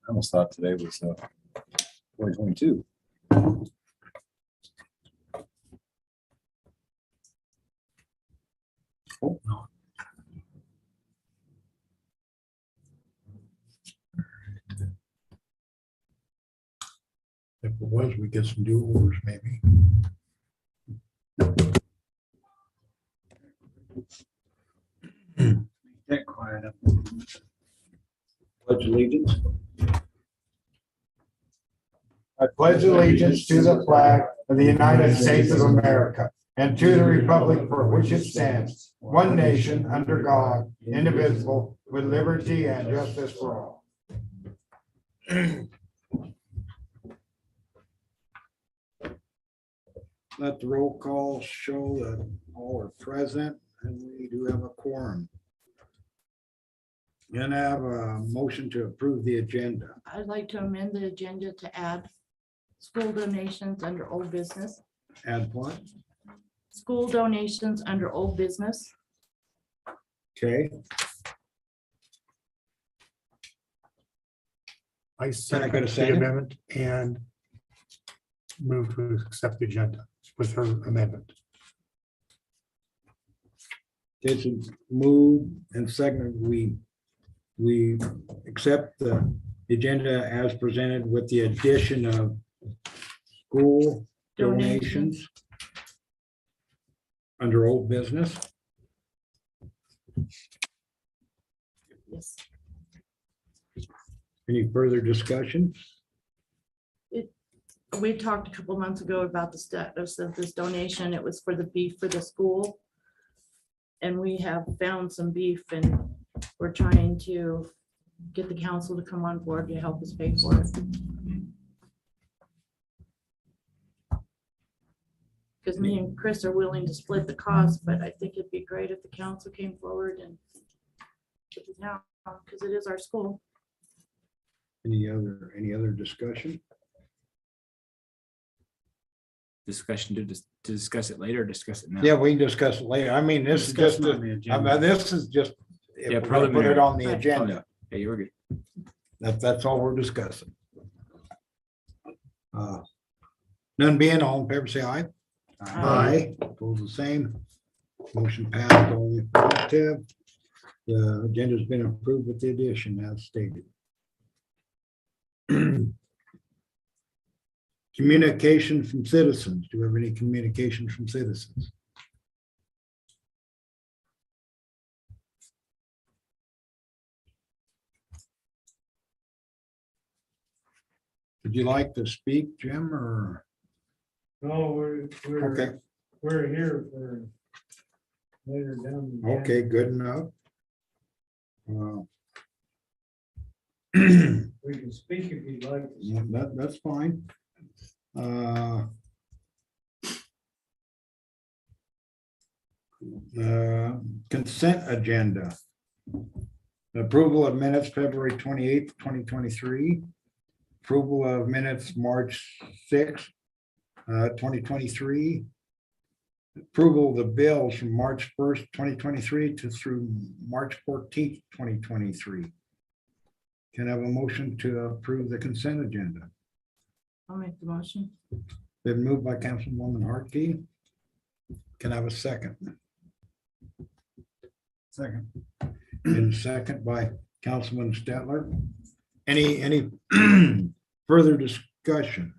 almost thought today was 2022. Oh, no. If it was, we get some do-overs maybe. Get quiet up. Pledge allegiance. I pledge allegiance to the flag of the United States of America and to the republic for which it stands, one nation under God, indivisible, with liberty and justice for all. Let the roll call show that all are present and we do have a quorum. And I have a motion to approve the agenda. I'd like to amend the agenda to add school donations under old business, Add what? school donations under old business. Okay, I Can I get a second the second? amendment and move to accept the agenda with her amendment. it's move and second, we accept the agenda as presented with the addition of school donations under old business. Yes. Any further discussion? We talked a couple months ago about the status of this donation. It was for the beef for the school. And we have found some beef and we're trying to get the council to come on board to help us pay for it. Because me and Chris are willing to split the cost, but I think it'd be great if the council came forward and put it down, because it is our school. Any other discussion? Discussion to discuss it later, or discuss it now. Yeah, we can discuss it later. I mean, this is Discuss just, it on the agenda. this is just, Yeah, if we're gonna put it on the Right. agenda, Yeah, you were good. that's all we're discussing. None being, all in favor, say aye. Aye. Opposed, the same. Motion passed, all in the affirmative. The agenda's been approved with the addition as stated. Communication from citizens. Do we have any communication from citizens? Would you like to speak, Jim, or? No, Okay, we're here for later down. the okay, good enough. We can speak if you'd like. Yeah, that's fine. Consent agenda. Approval of minutes, February 28th, 2023. Approval of minutes, March 6th, 2023. Approval of the bills from March 1st, 2023 to through March 14th, 2023. Can I have a motion to approve the consent agenda? I'll make the motion. Been moved by Councilwoman Hartke. Can I have a second? Second. And second by Councilman Stetler. Any further discussion?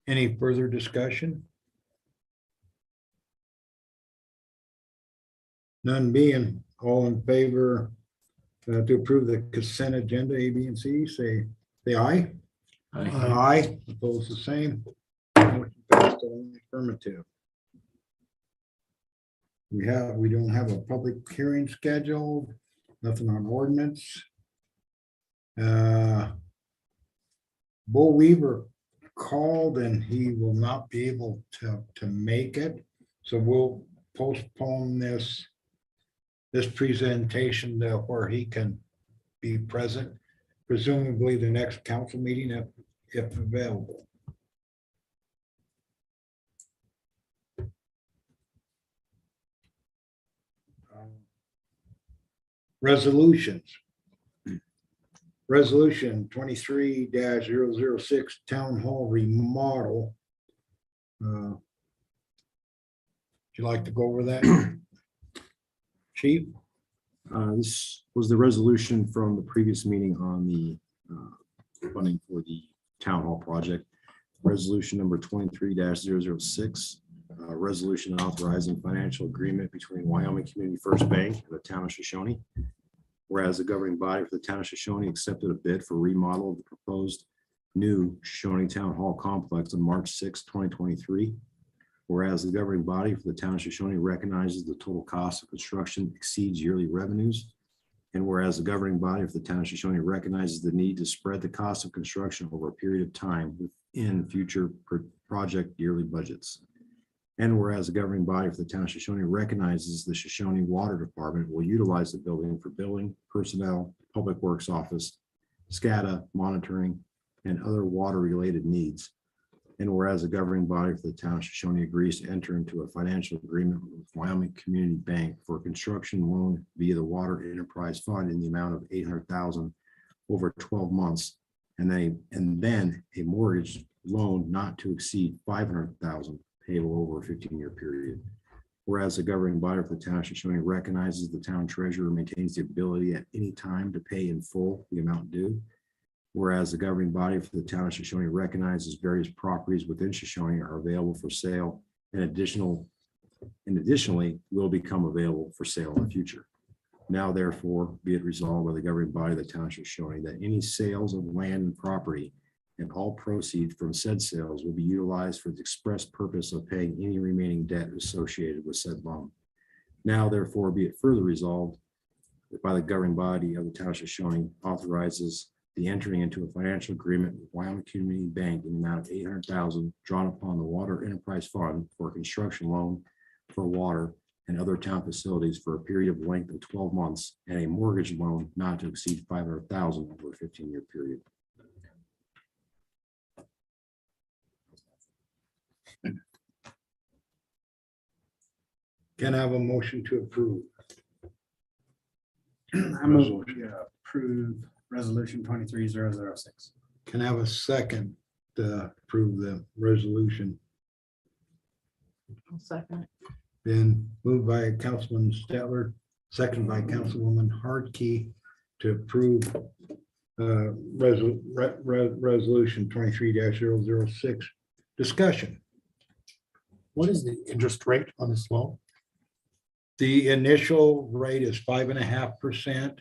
Any further discussion? None being, all in favor to approve the consent agenda, A, B, and C, say aye. Aye, opposed the same. Motion passed, all in the affirmative. We don't have a public hearing scheduled, nothing on ordinance. Bo Weaver called and he will not be able to make it. So we'll postpone this presentation to where he can be present. presumably the next council meeting if available. Resolutions. Resolution 23-006 Town Hall remodel. Would you like to go over that? Chief? This was the resolution from the previous meeting on the funding for the town hall project. Resolution number 23-006, resolution authorizing financial agreement between Wyoming Community First Bank and the town of Shoshoni. Whereas the governing body for the town of Shoshoni accepted a bid for remodel of the proposed new Shoshoni Town Hall complex on March 6, 2023. Whereas the governing body for the town of Shoshoni recognizes the total cost of construction exceeds yearly revenues. And whereas the governing body for the town of Shoshoni recognizes the need to spread the cost of construction over a period of time within future project yearly budgets. And whereas the governing body for the town of Shoshoni recognizes the Shoshoni Water Department will utilize the building for billing, personnel, public works office, SCADA, monitoring, and other water-related needs. And whereas the governing body for the town of Shoshoni agrees to enter into a financial agreement with Wyoming Community Bank for a construction loan via the Water Enterprise Fund in the amount of $800,000 over 12 months, and then a mortgage loan not to exceed $500,000 payable over a 15-year period. Whereas the governing body for the town of Shoshoni recognizes the town treasurer maintains the ability at any time to pay in full the amount due. Whereas the governing body for the town of Shoshoni recognizes various properties within Shoshoni are available for sale and additionally will become available for sale in the future. Now therefore be it resolved by the governing body of the town of Shoshoni that any sales of land and property and all proceeds from said sales will be utilized for the express purpose of paying any remaining debt associated with said loan. Now therefore be it further resolved that by the governing body of the town of Shoshoni authorizes the entering into a financial agreement with Wyoming Community Bank in the amount of $800,000 drawn upon the Water Enterprise Fund for a construction loan for water and other town facilities for a period of length of 12 months and a mortgage loan not to exceed $500,000 over a 15-year period. Can I have a motion to approve? I move we approve resolution 23-006. Can I have a second to approve the resolution? I'll second it. Been moved by Councilman Stetler, seconded by Councilwoman Hardkey to approve resolution 23-006. Discussion. What is the interest rate on this loan? The initial rate is 5.5%.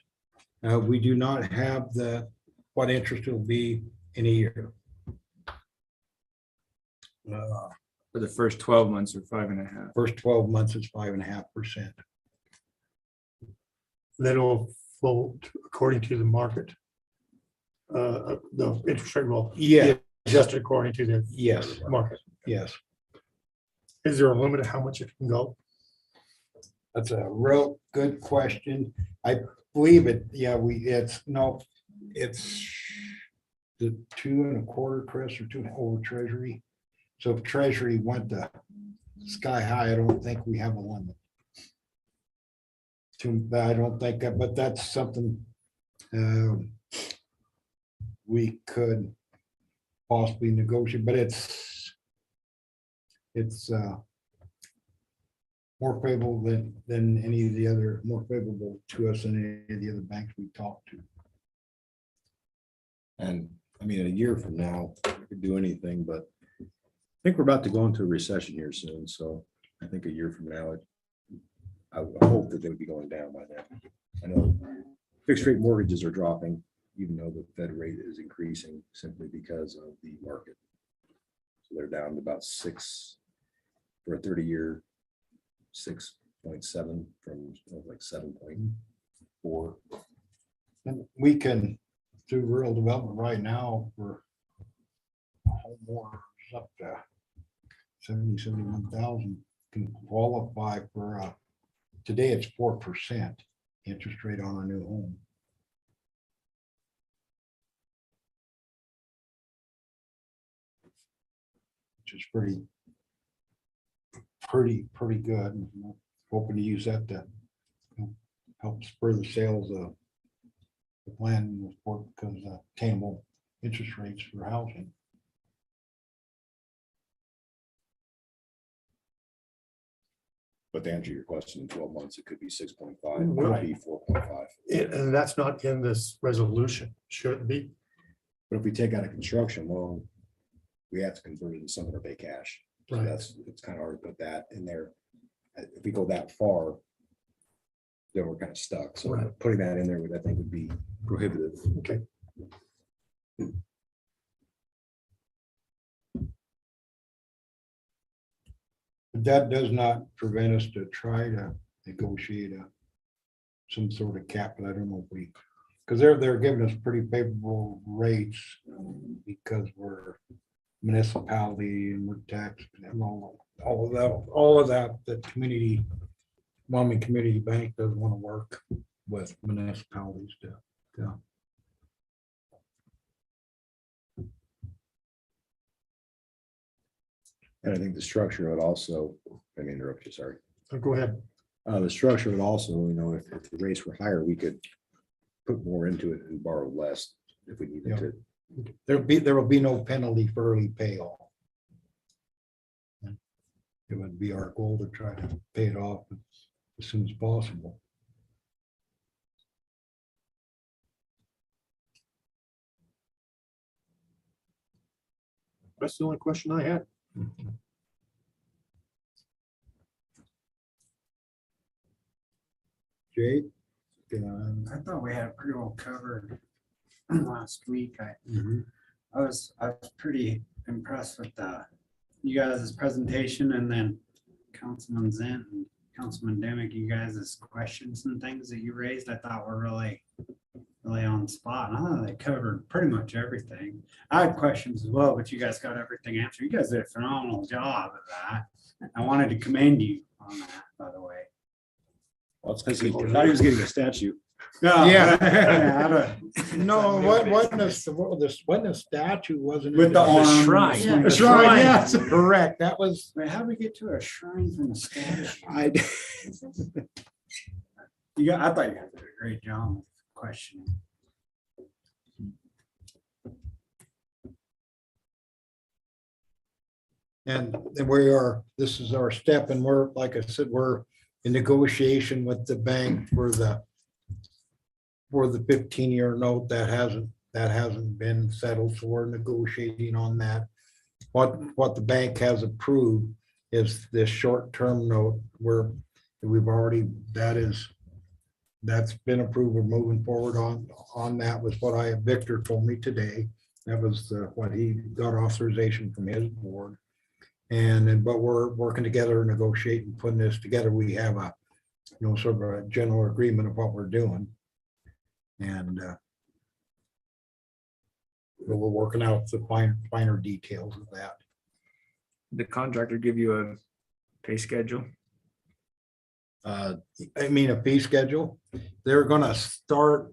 We do not have what interest will be in a year. For the first 12 months or 5.5. First 12 months is 5.5%. That'll flow according to the market. The interest rate will Yeah, be adjusted according to the yes, market. yes. Is there a limit of how much it can go? That's a real good question. I believe it, yeah, it's the 2.25, Chris, or 2 over Treasury. So if Treasury went to sky high, I don't think we have a limit. I don't think that, but that's something we could possibly negotiate, but it's more favorable than any of the other, more favorable to us than any of the other banks we talked to. And I mean, a year from now, we could do anything, but I think we're about to go into a recession here soon. So I think a year from now, I hope that they would be going down by then. I know fixed rate mortgages are dropping, even though the Fed rate is increasing simply because of the market. So they're down to about 6 for a 30-year, 6.7 from like 7.4. And we can, through rural development right now, for homeowners up to 71,000 can qualify for, today it's 4% interest rate on a new home. which is pretty good. And hoping to use that to help spur the sales of the land and support because attainable interest rates for housing. But to answer your question, in 12 months, it could be 6.5, it Right. could be 4.5. And that's not in this resolution, should it be? But if we take out a construction loan, we have to convert it into some of our pay cash. So Right. it's kind of hard to put that in there. If we go that far, then we're kind of stuck. So Right. putting that in there would, I think, would be prohibitive. Okay. But that does not prevent us to try to negotiate some sort of cap, but I don't know if we, because they're giving us pretty favorable rates because we're municipality and we're taxed and all of that, the community, Wyoming Community Bank doesn't want to work with municipalities to. And I think the structure would also, I mean, interrupt you, sorry. Go ahead. The structure would also, if the rates were higher, we could put more into it and borrow less if we needed Yeah. to. There will be no penalty for early payoff. It would be our goal to try to pay it off as soon as possible. That's the only question I had. Jake? I thought we had it pretty well covered last week. I was pretty impressed with you guys' presentation and then Councilman Zent and Councilman Demick, you guys' questions and things that you raised, I thought were really on spot. And I thought they covered pretty much everything. I had questions as well, but you guys got everything answered. You guys did a phenomenal job of that. I wanted to commend you on that, by the way. Well, it's because he thought he was getting a statue. Yeah. No, wasn't the statue wasn't. With the arms. shrine. Yeah. The shrine, yes, correct. That was. Wait, how do we get to a shrine from a statue? I. I thought you guys did a great job of questioning. And this is our step, and we're, like I said, we're in negotiation with the bank for the 15-year note that hasn't been settled, so we're negotiating on that. What the bank has approved is this short-term note where that's been approved. We're moving forward on that was what Victor told me today. That was what he got authorization from his board. But we're working together, negotiating, putting this together. We have sort of a general agreement of what we're doing. And but we're working out the finer details of that. The contractor give you a pay schedule? I mean, a fee schedule. They're gonna start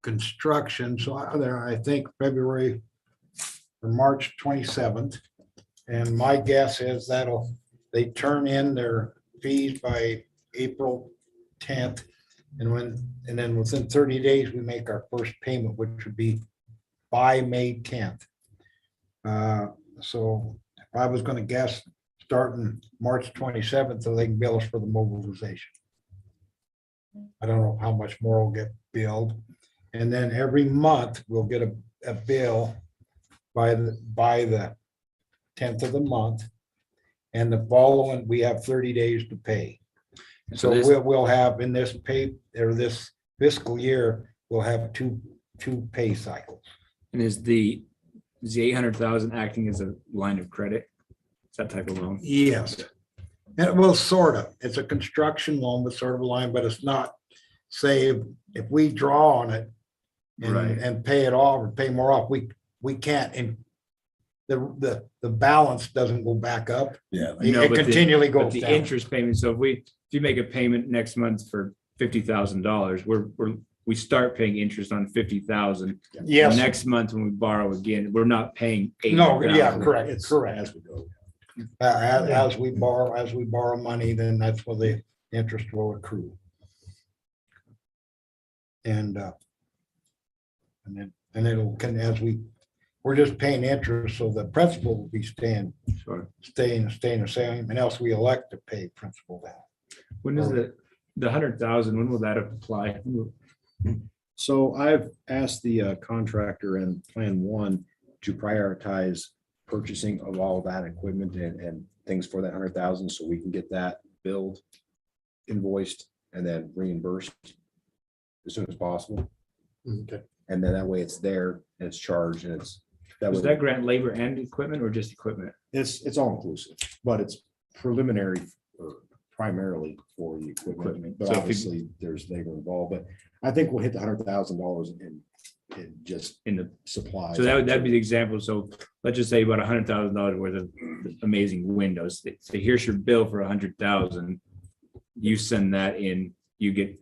construction, so I think February or March 27th. And my guess is they turn in their fees by April 10th. And then within 30 days, we make our first payment, which would be by May 10th. So if I was gonna guess, starting March 27th, so they can bill us for the mobilization. I don't know how much more will get billed. And then every month, we'll get a bill by the 10th of the month. And the following, we have 30 days to pay. So we'll have in this this fiscal year, we'll have two pay cycles. And is the 800,000 acting as a line of credit? Is that type of loan? Yes. And well, sort of. It's a construction loan, but sort of a line, but it's not, say, if we draw on it Right. and pay it off or pay more off, we can't, and the balance doesn't go back up. Yeah. No, It but the- continually But goes the down. interest payment, so if you make a payment next month for $50,000, we start paying interest on 50,000. Yes, Next month when we borrow again, we're not paying. no, yeah, 80,000. correct, It's correct. as we go. As we borrow money, then that's where the interest will accrue. And then it'll, we're just paying interest, so the principal will be staying the same, and else we elect to pay principal down. When is the 100,000, when will that apply? So I've asked the contractor and Plan One to prioritize purchasing of all that equipment and things for that 100,000, so we can get that billed, invoiced, and then reimbursed as soon as possible. Okay. And then that way it's there and it's charged and it's. Was that grant labor and equipment or just equipment? It's all inclusive, but it's preliminary or primarily for the equipment. But So if you- obviously there's labor involved, but I think we'll hit the $100,000 in just In the, supplies. so that'd be the example. So let's just say about $100,000 worth of amazing windows. So here's your bill for 100,000. You send that in, you get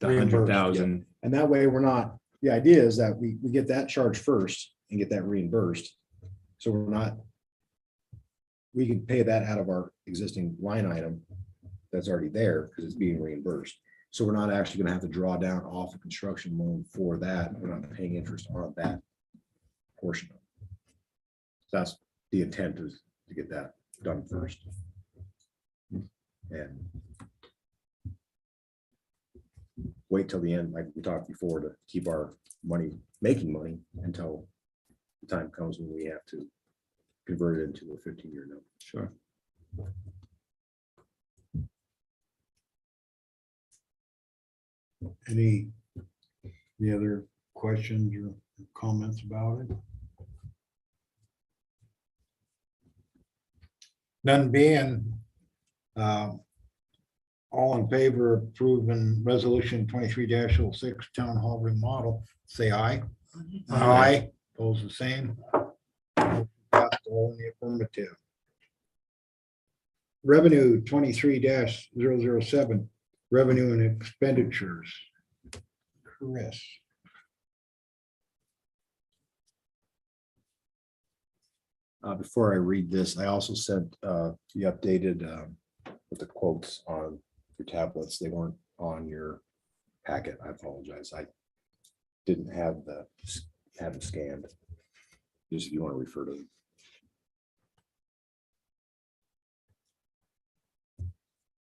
the Reimbursed, 100,000. And that way we're not, the idea is that we get that charge first and get that reimbursed. So we're not, we can pay that out of our existing line item that's already there because it's being reimbursed. So we're not actually gonna have to draw down off the construction loan for that. We're not paying interest on that portion. That's the intent, is to get that done first. And wait till the end, like we talked before, to keep our money, making money until the time comes when we have to convert it into a 15-year note. Sure. Any other questions or comments about it? None being, all in favor of approving resolution 23-06 town hall remodel, say aye. Aye. Pose the same. Passed all in the affirmative. Revenue 23-007, revenue and expenditures. Chris. Before I read this, I also sent the updated with the quotes on your tablets. They weren't on your packet. I apologize. I didn't have them scanned. Just if you want to refer to them.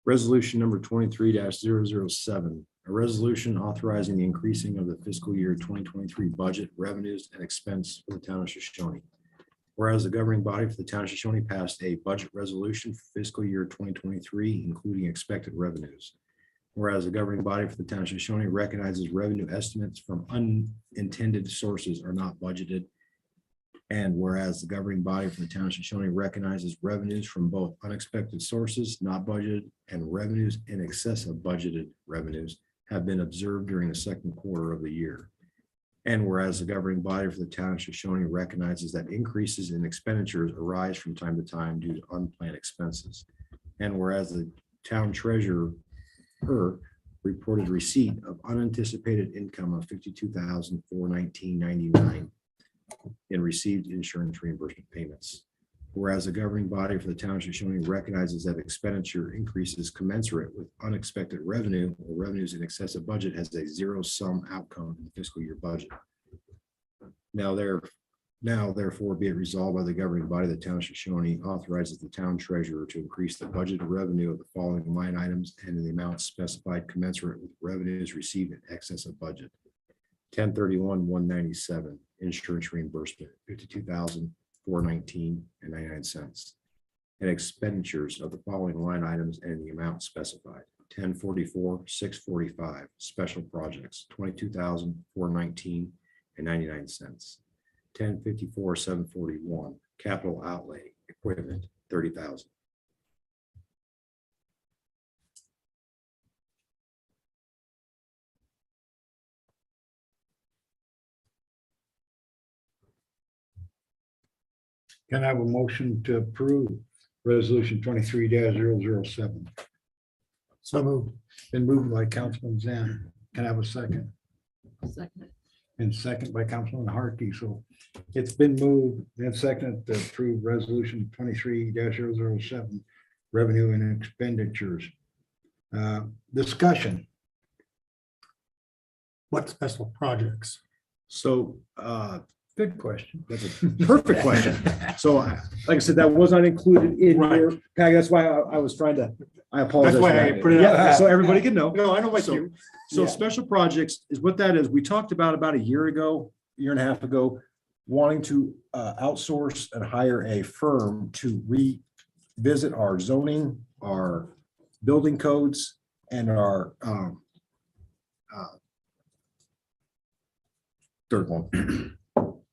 Resolution number 23-007, a resolution authorizing the increasing of the fiscal year 2023 budget revenues and expense for the town of Shoshoni. Whereas the governing body for the town of Shoshoni passed a budget resolution for fiscal year 2023, including expected revenues. Whereas the governing body for the town of Shoshoni recognizes revenue estimates from unintended sources are not budgeted. And whereas the governing body for the town of Shoshoni recognizes revenues from both unexpected sources not budgeted and revenues in excess of budgeted revenues have been observed during the second quarter of the year. And whereas the governing body for the town of Shoshoni recognizes that increases in expenditures arise from time to time due to unplanned expenses. And whereas the town treasurer reported receipt of unanticipated income of $52,419.99 in received insurance reimbursement payments. Whereas the governing body for the town of Shoshoni recognizes that expenditure increases commensurate with unexpected revenue or revenues in excess of budget has a zero-sum outcome in the fiscal year budget. Now therefore be it resolved by the governing body of the town of Shoshoni authorizes the town treasurer to increase the budgeted revenue of the following line items and in the amount specified commensurate with revenues received in excess of budget. 1031-197 insurance reimbursement, $52,419.99. And expenditures of the following line items and the amount specified. 1044-645 special projects, $22,419.99. 1054-741 capital outlay equipment, $30,000. Can I have a motion to approve resolution 23-007? So moved. Been moved by Councilman Zan. Can I have a second? Second. And second by Councilman Harkey. So it's been moved and seconded to approve resolution 23-007, revenue and expenditures. Discussion. What special projects? So Good question. that's a perfect question. So like I said, that was not included in your package. That's why I was trying to, I apologize. That's why for I that. put it out Yeah, there. so everybody can know. No, I know what So- you. So Yeah. special projects is what that is. We talked about a year ago, year and a half ago, wanting to outsource and hire a firm to revisit our zoning, our building codes, and our third one.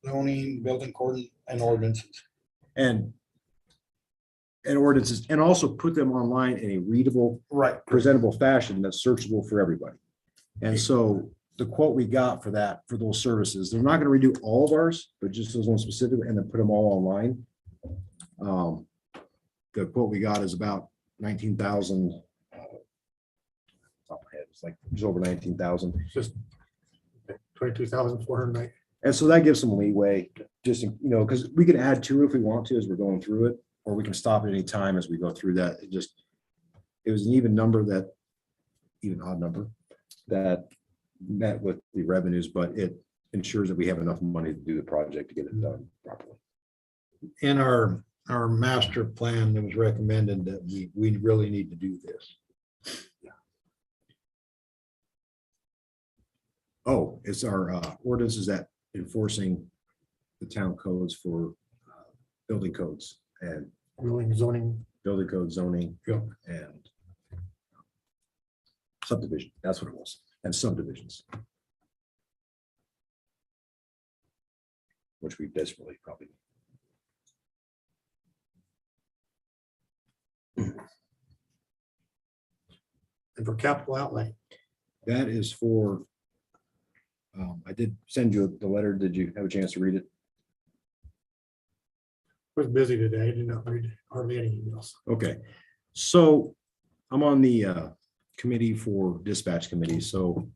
Zoning, building code and ordinances. And ordinances, and also put them online in a readable, Right. presentable fashion that's searchable for everybody. And so the quote we got for that, for those services, they're not gonna redo all of ours, but just those ones specifically, and then put them all online. The quote we got is about 19,000. Top of my head, it's like just over 19,000. Just 22,400. And so that gives some leeway, just, because we can add to it if we want to as we're going through it, or we can stop at any time as we go through that. It was an even number even odd number that met with the revenues, but it ensures that we have enough money to do the project to get it done properly. In our master plan, it was recommended that we really need to do this. Oh, it's our ordinances that enforcing the town codes for building codes and Ruling zoning. building code zoning. Yeah. And subdivision, that's what it was, and subdivisions. Which we desperately probably. And for capital outlay. That is for. I did send you the letter. Did you have a chance to read it? I was busy today. I did not read hardly any emails. Okay, so I'm on the committee for dispatch committee, so,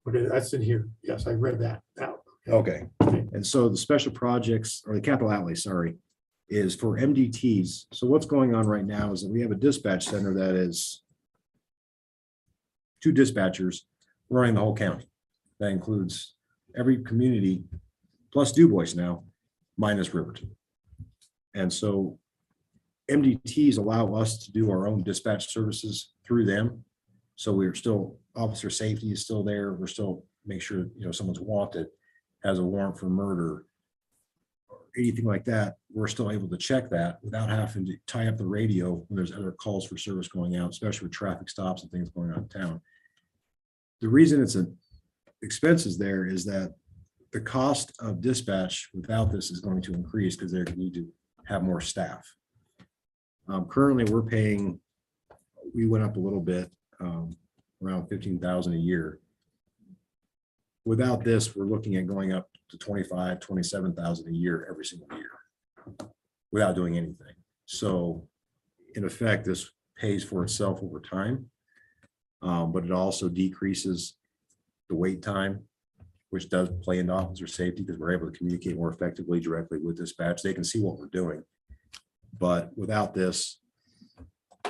Okay, that's in here. Yes, I read that out. okay. And so the special projects, or the capital outlay, sorry, is for MDTs. So what's going on right now is that we have a dispatch center that is 2 dispatchers running the whole county. That includes every community plus Du Bois now, minus Riverton. And so MDTs allow us to do our own dispatch services through them. So we're still, officer safety is still there. We're still make sure, someone's wanted, has a warrant for murder, or anything like that. We're still able to check that without having to tie up the radio when there's other calls for service going out, especially with traffic stops and things going on in town. The reason it's an expenses there is that the cost of dispatch without this is going to increase because they need to have more staff. Currently, we're paying, we went up a little bit, around 15,000 a year. Without this, we're looking at going up to 25, 27,000 a year every single year without doing anything. So in effect, this pays for itself over time, but it also decreases the wait time, which does play into officer safety because we're able to communicate more effectively directly with dispatch. They can see what we're doing. But without this,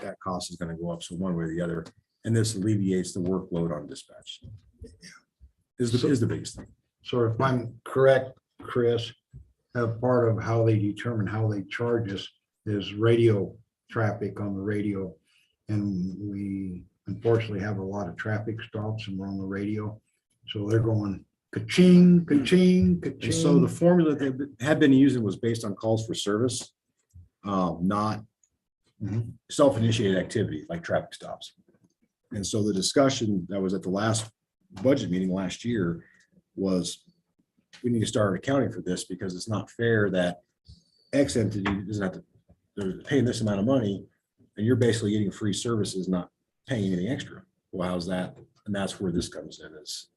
that cost is going to go up. So one way or the other, and this alleviates the workload on dispatch. Is the biggest thing. So if I'm correct, Chris, part of how they determine how they charge us is radio traffic on the radio. And we unfortunately have a lot of traffic stops and we're on the radio. So they're going ka-ching, ka-ching, And ka-ching. so the formula they had been using was based on calls for service, not self-initiated activity like traffic stops. And so the discussion that was at the last budget meeting last year was we need to start accounting for this because it's not fair that X entity doesn't have to, they're paying this amount of money and you're basically getting free services, not paying anything extra. Well, how's that? And that's where this comes in is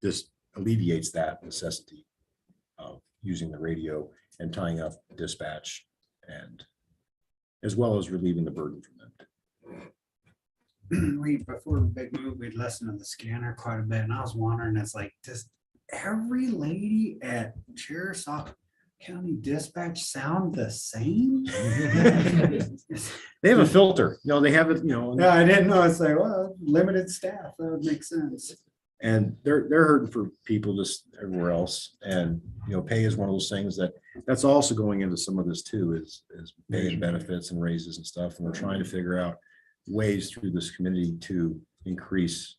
this alleviates that necessity of using the radio and tying up dispatch and as well as relieving the burden from them. before the big move, we'd listened to the scanner quite a bit, and I was wondering, it's like, does every lady at Sheriff's County Dispatch sound the same? They have a filter, they have it, Yeah, I didn't know. It's like, well, limited staff, that would make sense. and they're hurting for people just everywhere else. And, pay is one of those things that's also going into some of this too, is pay and benefits and raises and stuff. And we're trying to figure out ways through this community to increase.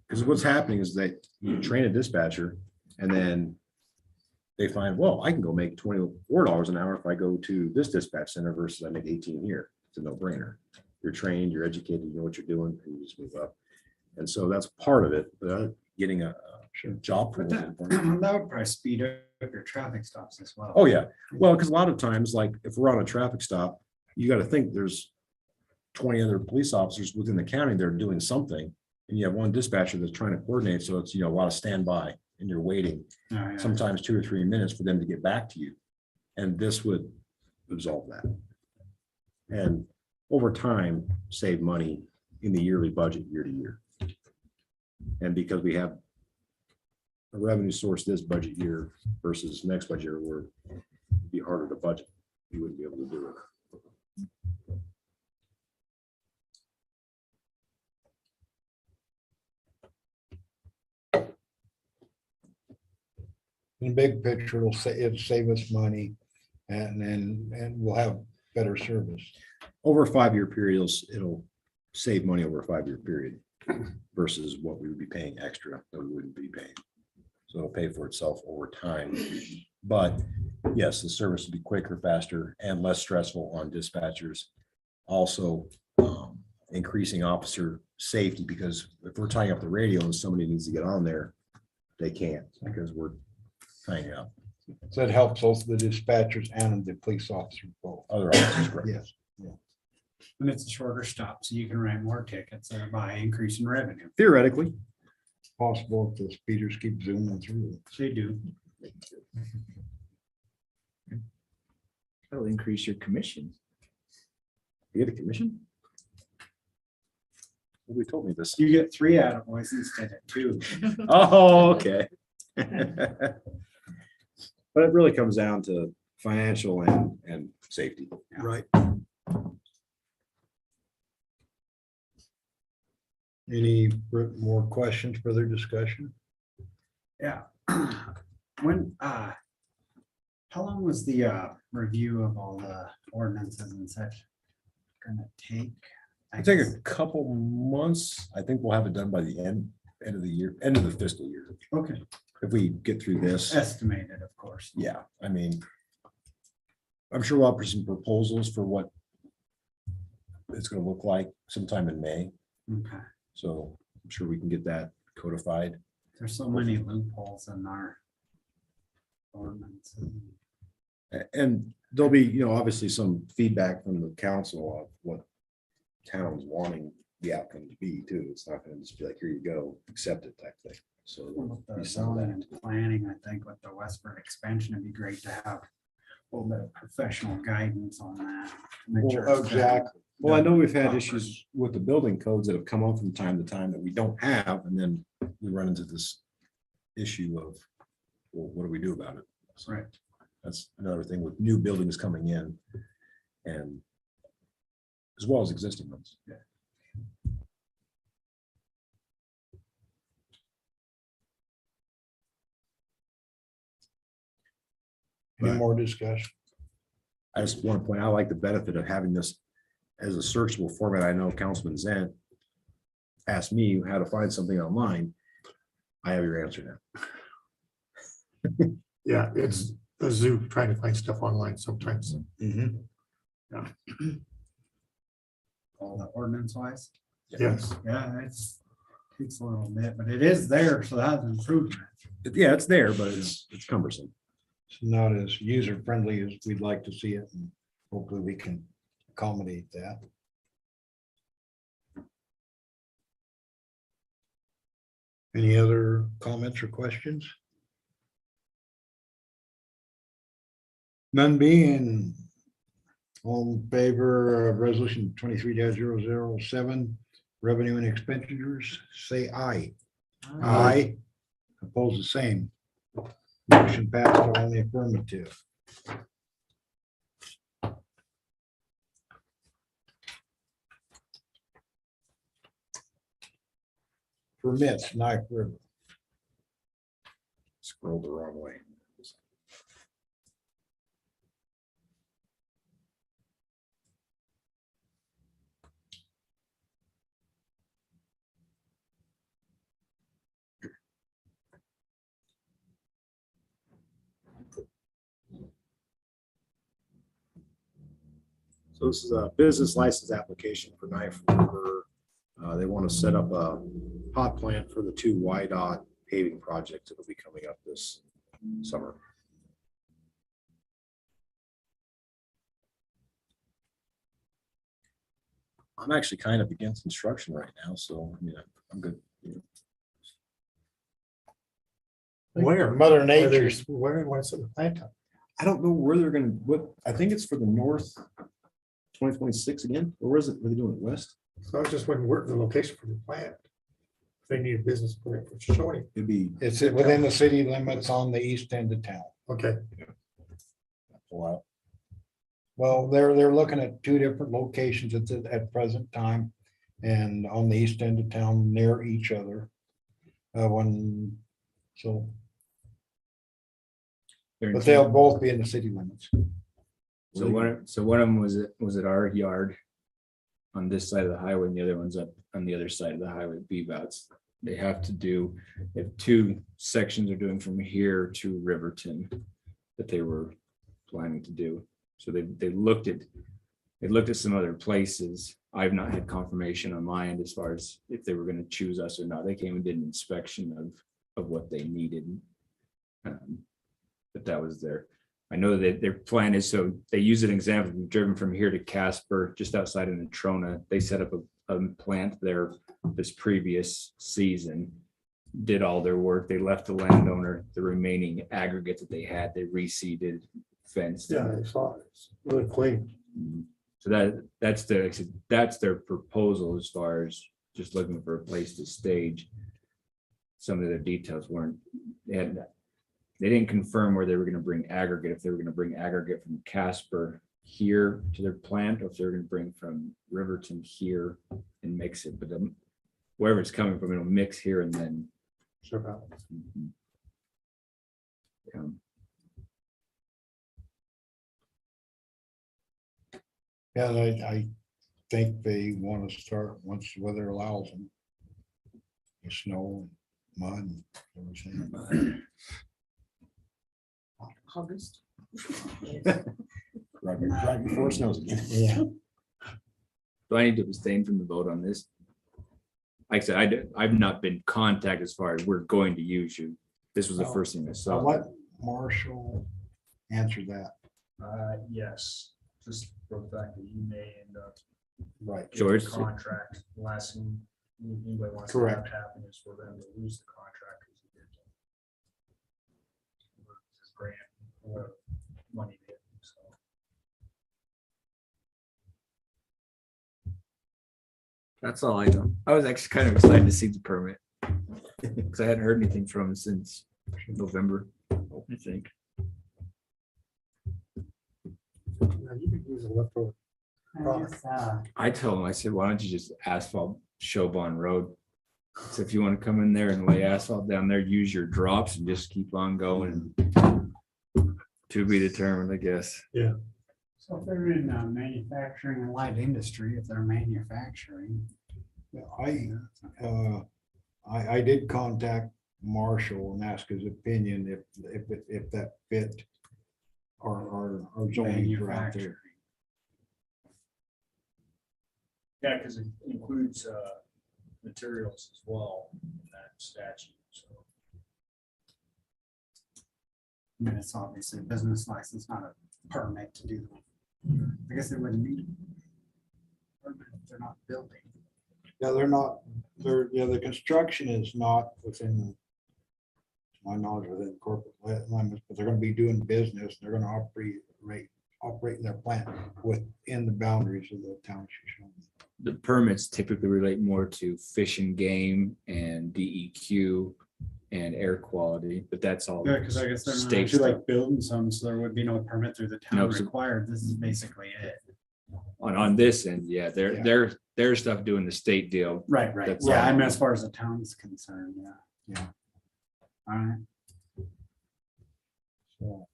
Because what's happening is that you train a dispatcher and then they find, well, I can go make $24 an hour if I go to this dispatch center versus I make 18 here. It's a no-brainer. You're trained, you're educated, you know what you're doing, and you just move up. And so that's part of it, but getting a job. But pool is that, important. that would probably speed up your traffic stops as well. Oh, yeah. Well, because a lot of times, like if we're on a traffic stop, you got to think there's 20 other police officers within the county that are doing something. And you have one dispatcher that's trying to coordinate. So it's, a lot of standby and you're waiting Oh, yeah. sometimes 2 or 3 minutes for them to get back to you. And this would absolve that. And over time, save money in the yearly budget year to year. And because we have a revenue source this budget year versus next budget year, where it'd be harder to budget, you wouldn't be able to do it. In the big picture, it'll save us money and we'll have better service. Over a 5-year period, it'll save money over a 5-year period versus what we would be paying extra that we wouldn't be paying. So it'll pay for itself over time. But yes, the service will be quicker, faster, and less stressful on dispatchers. Also, increasing officer safety, because if we're tying up the radio and somebody needs to get on there, they can't because we're tying it up. So it helps both the dispatchers and the police officers both. Other officers, correct. Yes. And it's a shorter stop, so you can write more tickets thereby increasing revenue. Theoretically, Possible if the speeders keep zooming through. They do. That'll increase your commission. you get a commission. Nobody told me this. You get 3 attaboys instead of 2. Oh, okay. But it really comes down to financial and safety. Right. Any more questions, further discussion? Yeah. When, how long was the review of all the ordinances and such gonna take? I think a couple months. I think we'll have it done by the end of the year, end of the fiscal year. Okay, If we get through this, estimated, of course. yeah, I mean, I'm sure we'll have some proposals for what it's gonna look like sometime in May. Okay, So I'm sure we can get that codified. there's so many loopholes in our ordinance. And there'll be, obviously some feedback from the council of what towns wanting the outcome to be too. It's not gonna just be like, here you go, accept it type thing. So With there'll the be some of zoning that. and planning, I think with the Westford expansion, it'd be great to have a little bit of professional guidance on that. to make sure it's Exactly. Well, I know we've had Proper. issues with the building codes that have come up from time to time that we don't have, and then we run into this issue of, well, what do we do about it? So Right. that's another thing with new buildings coming in and as well as existing ones. Any more discussion? I just want to point out, I like the benefit of having this as a searchable format. I know Councilman Zant asked me how to find something online. I have your answer now. Yeah, it's a zoo trying to find stuff online sometimes. All the ordinance wise. Yes, Yeah, it's takes a little bit, but it is there, so that's an improvement. Yeah, it's there, but it's cumbersome. It's not as user friendly as we'd like to see it, and hopefully we can accommodate that. Any other comments or questions? None being all in favor of resolution 23-007, revenue and expenditures, say aye. Aye. Opposed, the same. Motion passed on the affirmative. Permits, Knife River. Scrolled the wrong way. So this is a business license application for Knife River. They want to set up a pot plant for the 2 YDOT paving projects that will be coming up this summer. I'm actually kind of against construction right now, so I mean, I'm good. Where? Mother Nature's. Where and what's the plant? I don't know where they're gonna, I think it's for the north 2026 again, or where is it? Were they doing it west? So I was just wondering where the location for the plant. They need a business permit for Shoshoni. It'd be. It's within the city limits on the east end of town. Okay, Wow. Well, they're looking at 2 different locations at present time and on the east end of town near each other. But they'll both be in the city limits. So one of them was at our yard on this side of the highway, and the other one's up on the other side of the highway, BVOTs. They have to do, if 2 sections are doing from here to Riverton that they were planning to do. So they looked at some other places. I've not had confirmation on my end as far as if they were going to choose us or not. They came and did an inspection of what they needed. But that was I know that their plan is, so they use an example, we've driven from here to Casper, just outside of Natrona. They set up a plant there this previous season, did all their work. They left the landowner the remaining aggregate that they had. They reseeded, fenced. yeah, I saw it. It's really clean. So that's their proposal as far as just looking for a place to stage. Some of the details weren't, they didn't confirm where they were gonna bring aggregate, if they were gonna bring aggregate from Casper here to their plant, or if they're gonna bring from Riverton here and mix it, but wherever it's coming from, it'll mix here and then. Sure about Yeah. Yeah, I think they want to start once the weather allows them. The snow, mud, everything. August. Right before it snows again. Yeah. Do I need to abstain from the vote on this? Like I said, I've not been contacted as far as we're going to use you. This was the first thing I I'll saw. let Marshall answer that. Yes, just for the fact that you may end up. Right. getting George? a Contract, the last thing anybody wants to Correct. have happen is for them to lose the contract. 'cause you did this grant, or money did, so. That's all I know. I was actually kind of excited to see the permit. Because I hadn't heard anything from him since November, I think. Now, you can use a leftover. I told him, I said, why don't you just asphalt Showbon Road? So if you want to come in there and lay asphalt down there, use your drops and just keep on going. To be determined, I guess. So if they're in manufacturing and light industry, if they're manufacturing. Yeah, I did contact Marshall and ask his opinion if that fit our zoning for out Manufacturing. there. Yeah, because it includes materials as well in that statute, so. I mean, it's obviously a business license, not a permit to do them. I guess they wouldn't need. a permit if they're not building. Yeah, the construction is not within, to my knowledge, within corporate limits, but they're gonna be doing business. They're gonna operate their plant within the boundaries of the town of Shoshone. the permits typically relate more to fish and game and DEQ and air quality, but that's all. Yeah, because I guess they're not state actually stuff. like building some, so there would be no permit through the town No, so- required. This is basically it. On this end, yeah, Yeah. their stuff doing the state deal. Right, right. That's Yeah, all. I mean, as far as the town's concerned, yeah. Yeah. All right. So.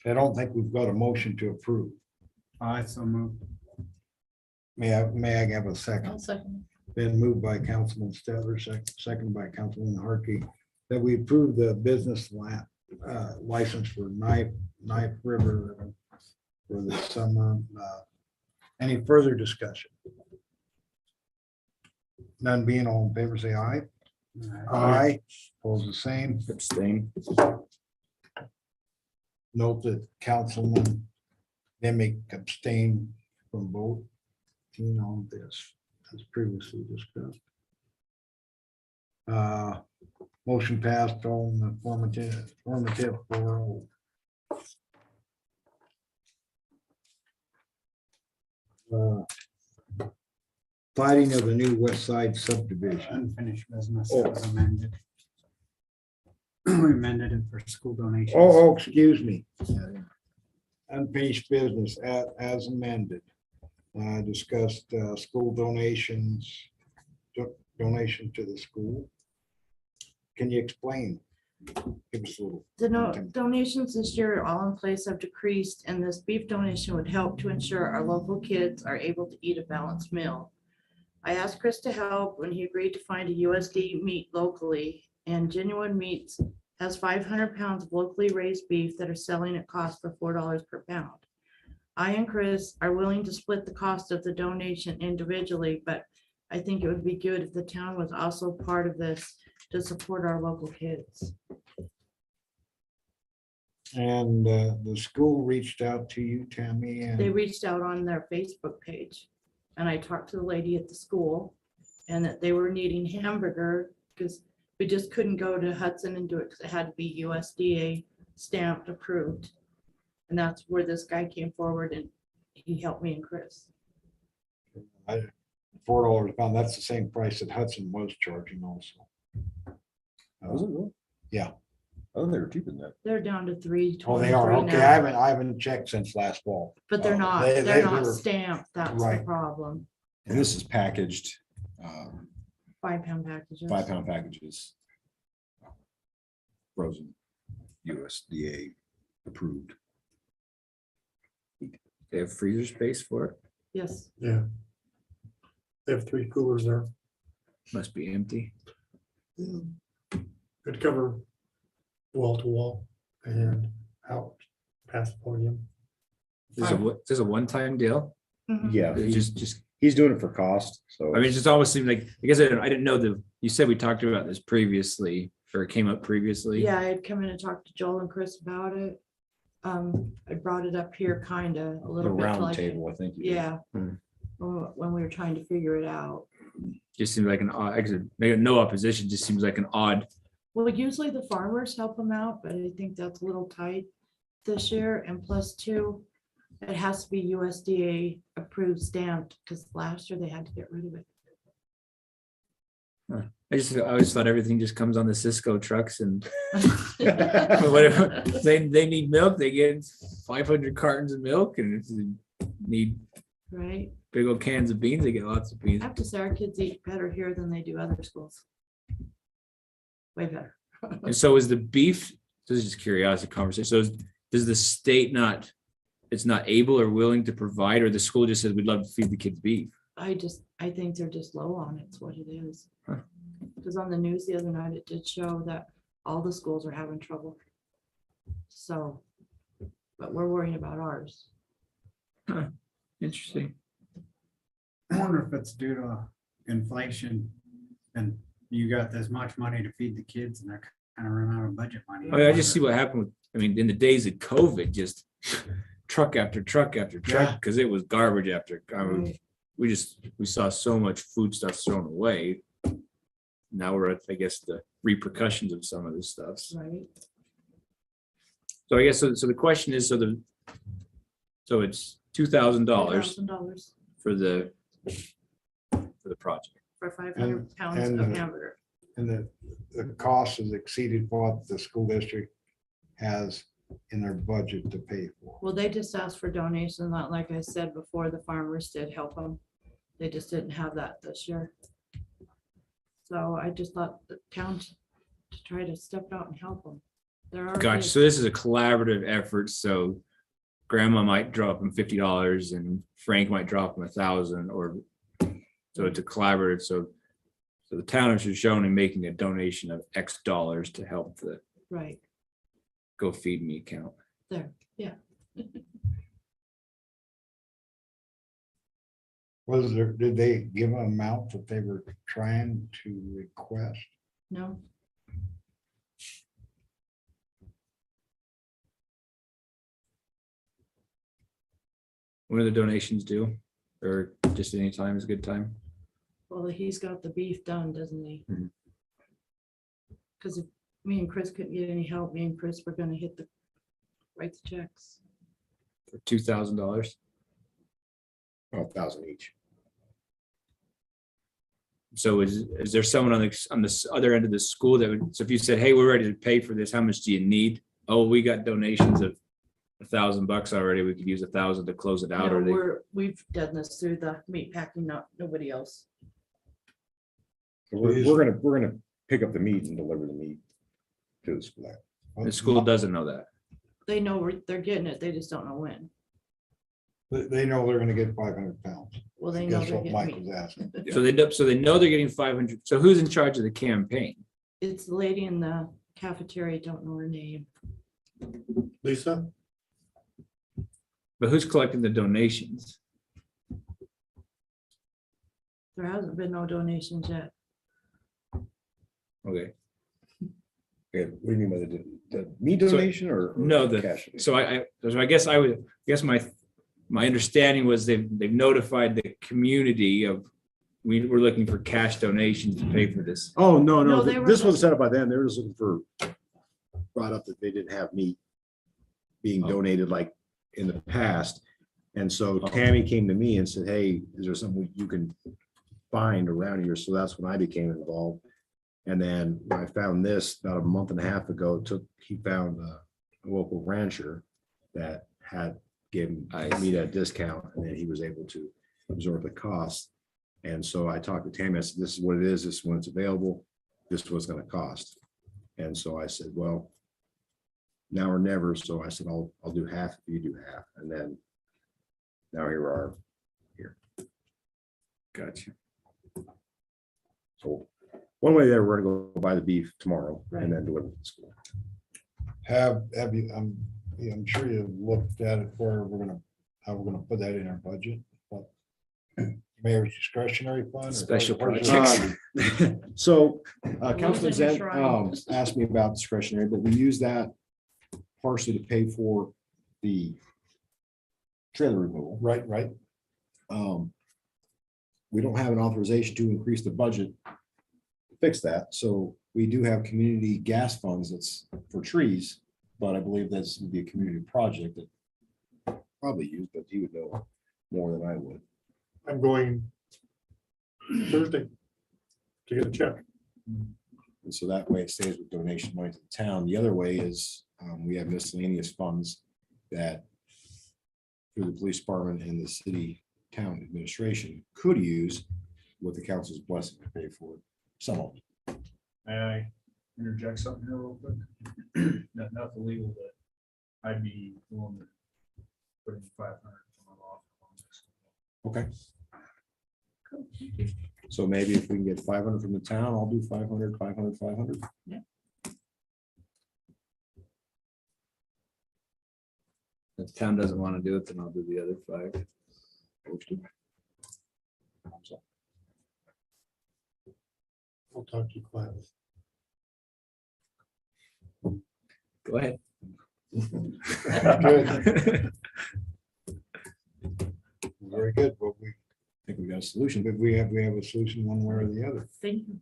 I don't think we've got a motion to approve. I so moved. May I have a I'll second? second. Been moved by Councilman Steller, second by Councilman Harkey, that we approve the business license for Knife River for the summer. Any further discussion? None being, all in favor, say aye. Aye. Opposed, the same. Abstain. Note that Councilman Demick abstained from voting on this, as previously discussed. Motion passed on the formative 4-0. Fighting of the new West Side subdivision. Unfinished business Oh. was amended. We amended it for school donations. Oh, excuse me. Unfinished business as amended. Discussed school donations, donation to the school. Can you explain? Give us a little. Donations this year all in place have decreased, and this beef donation would help to ensure our local kids are able to eat a balanced meal. I asked Chris to help when he agreed to find a USD meat locally, and Genuine Meats has 500 pounds of locally raised beef that are selling at cost for $4 per pound. I and Chris are willing to split the cost of the donation individually, but I think it would be good if the town was also part of this to support our local kids. And the school reached out to you, Tammy, They and reached out on their Facebook page, and I talked to the lady at the school, and that they were needing hamburger because we just couldn't go to Hudson and do it because it had to be USDA stamped approved. And that's where this guy came forward and he helped me and Chris. $4 a pound, that's the same price that Hudson was charging also. Was it really? Yeah. Oh, they were cheaper than that. They're down to 323 Oh, they are, okay, now, I haven't checked since last fall. but they're not, They they're not were- stamped. That's the Right. problem. And this is packaged, 5-pound packages. 5-pound packages. Frozen, USDA approved. They have freezer space for it. Yes, Yeah. They have 3 coolers there. Must be empty. Could cover wall to wall and out past the podium. Is this a one-time deal? Mhm. Yeah, It just, he's doing it for cost, so. I mean, it just almost seemed like, I guess I didn't know you said we talked about this previously, or it came up previously. Yeah, I had come in and talked to Joel and Chris about it. I brought it up here kind of a The little bit. till round I- table, I think. you did. Yeah. Hmm. When we were trying to figure it out. Just seems like an odd, actually, no opposition, just seems like an odd. Well, usually the farmers help them out, but I think that's a little tight this year. And plus two, it has to be USDA approved stamped because last year they had to get rid of it. I always thought everything just comes on the Cisco trucks and whatever, they need milk, they get 500 cartons of milk, and if they need Right? big old cans of beans, they get lots of beans. I have to say our kids eat better here than they do other schools. Way better. And so is the beef, this is just curiosity conversation, so does the state not, it's not able or willing to provide, or the school just says, we'd love to feed the kids beef? I think they're just low on it. It's what it is. Huh. Because on the news the other night, it did show that all the schools are having trouble. So, but we're worrying about ours. Interesting. I wonder if it's due to inflation and you got this much money to feed the kids and they're kind of run out of budget money. I mean, I just see what happened with, I mean, in the days of COVID, just truck after truck after truck, Yeah. because it was garbage after, I mean, Right. we saw so much food stuff thrown away. Now we're at, I guess, the repercussions of some of this stuff. Right? So I guess, so the question is, so it's $2,000 $2,000 for the project. for 500 pounds and of the- hamburger. And the cost has exceeded what the school district has in their budget to pay for. Well, they just asked for donations, not like I said before, the farmers did help them. They just didn't have that this year. So I just thought the town to try to step out and help them. There are. Gotcha. So this is a collaborative effort. So grandma might drop them $50 and Frank might drop them 1,000 or so it's a collaborative. So the town of Shoshoni making a donation of X dollars to help the Right Go Feed Me account. there, yeah. Was there, did they give an amount that they were trying to request? No, When do the donations due? Or just any time is a good time? well, he's got the beef done, doesn't he? Mhm. Because if me and Chris couldn't get any help, me and Chris were gonna write the checks. For $2,000? Oh, 1,000 each. So is there someone on this other end of the school that would, so if you said, hey, we're ready to pay for this, how much do you need? Oh, we got donations of $1,000 already. We could use 1,000 to close it out, No, or they, we've done this through the meat packing, not nobody else. So we're gonna pick up the meat and deliver the meat to the school. the school doesn't know that. They know they're getting it, they just don't know when. They know they're gonna get 500 pounds. Well, they know That's they're what Mike getting was meat. asking. So they know they're getting 500. So who's in charge of the campaign? It's the lady in the cafeteria, don't know her name. Lisa? But who's collecting the donations? There hasn't been no donations yet. Okay, Okay, what do you mean by the meat donation or? no, cash? so I guess my understanding was they've notified the community of, we're looking for cash donations to pay for this. Oh, no, No, no, they were this was just- set up by them. They were just looking for, brought up that they didn't have meat being Oh. donated like in the past. And so Oh. Tammy came to me and said, hey, is there something you can find around here? So that's when I became involved. And then when I found this about a month and a half ago, he found a local rancher that gave me that discount, and then he was able to absorb the cost. And so I talked to Tammy, I said, this is what it is, this is when it's available, this is what it's gonna cost. And so I said, well, now or never. So I said, I'll do half if you do half. And then now here we are. Gotcha. So one way there, we're gonna go buy the beef tomorrow and then deliver it to the school. Have you, I'm sure you looked at it where how we're gonna put that in our budget, but mayor's discretionary fund. or Special where's projects. it? So Councilman Who's in the Zent shrine? asked me about discretionary, but we use that partially to pay for the trailer removal. Right. We don't have an authorization to increase the budget to fix that. So we do have community gas funds that's for trees, but I believe this would be a community project that probably used, but he would know more than I would. I'm going Thursday to get a check. And so that way it stays with donation money to the town. The other way is we have miscellaneous funds that through the police department and the city town administration could use with the council's blessing to pay for it. Some of it. May I interject something here real quick? Not illegal, but I'd be willing to put in 500 off. Okay. So maybe if we can get 500 from the town, I'll do 500, 500, 500. If the town doesn't want to do it, then I'll do the other 5. I'll talk to you quietly. Go ahead. Good. Very good. Well, we think we got a solution. but we have a solution one way or the other. Thank you.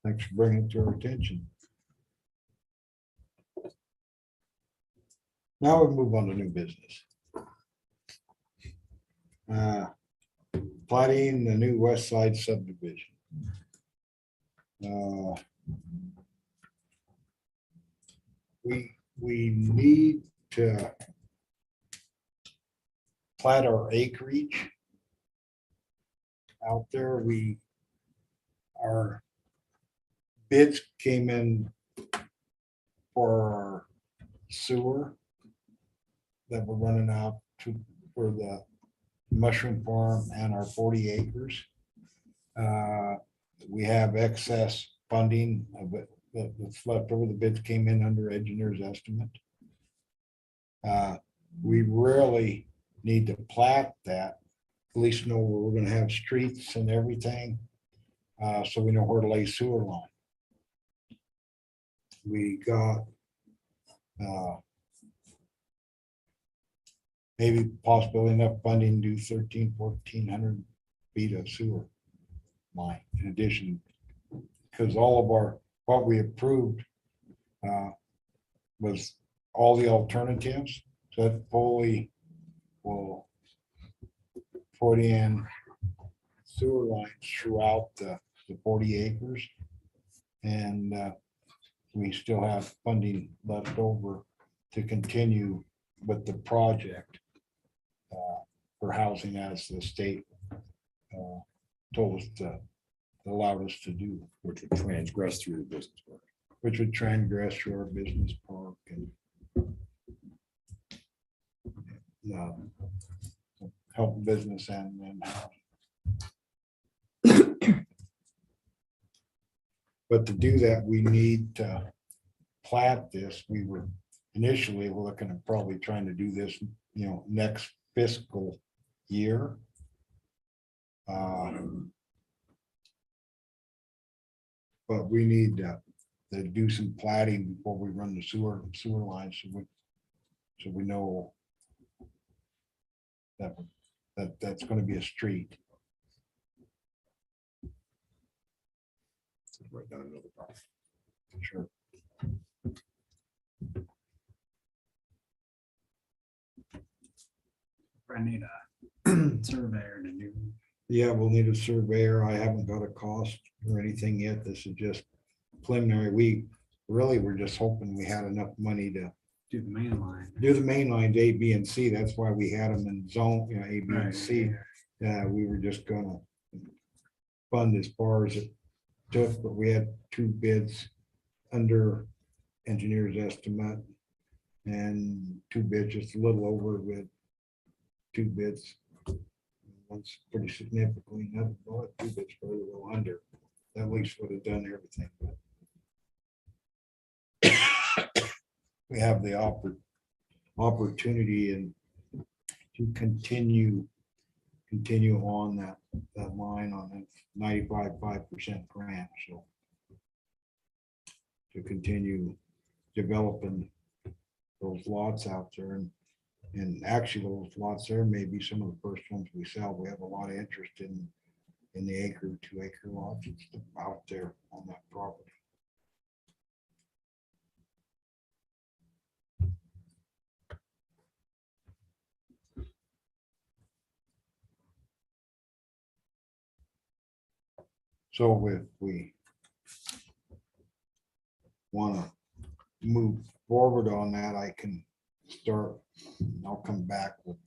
Thanks for bringing it to our attention. Now we move on to new business. Plating the new west side subdivision. We need to plat our acreage out there. Our bids came in for our sewer that we're running out for the mushroom farm and our 40 acres. We have excess funding of it that's left over. The bids came in under engineer's estimate. We really need to plat that, at least know where we're gonna have streets and everything, so we know where to lay sewer line. We got maybe possibly enough funding to do 1,400 feet of sewer line in addition, because all of what we approved was all the alternatives. So that fully will put in sewer lines throughout the 40 acres. And we still have funding left over to continue with the project for housing as the state told us to, allowed us to do, Which would transgress through the business park. which would transgress through our business park and help business and housing. But to do that, we need to plat this. We were initially looking at probably trying to do this, next fiscal year. But we need to do some platting before we run the sewer lines, so we know that's gonna be a street. Right down another part. Sure. I need a surveyor to do. Yeah, we'll need a surveyor. I haven't got a cost or anything yet. This is just preliminary. We really were just hoping we had enough money to Do the main line. do the main lines A, B, and C. That's why we had them in zone, A, B, and Right, C. We were just gonna fund as far as it took, but we had 2 bids under engineer's estimate and 2 bids just a little over with 2 bids. One's pretty significantly, another 2 bids for a little under. That at least would have done everything. but We have the opportunity and to continue on that line on that 95.5% grant, so to continue developing those lots out there, and actually those lots there may be some of the first ones we sell. We have a lot of interest in the 1-2 acre lots out there on that property. So if we want to move forward on that, I can start, I'll come back with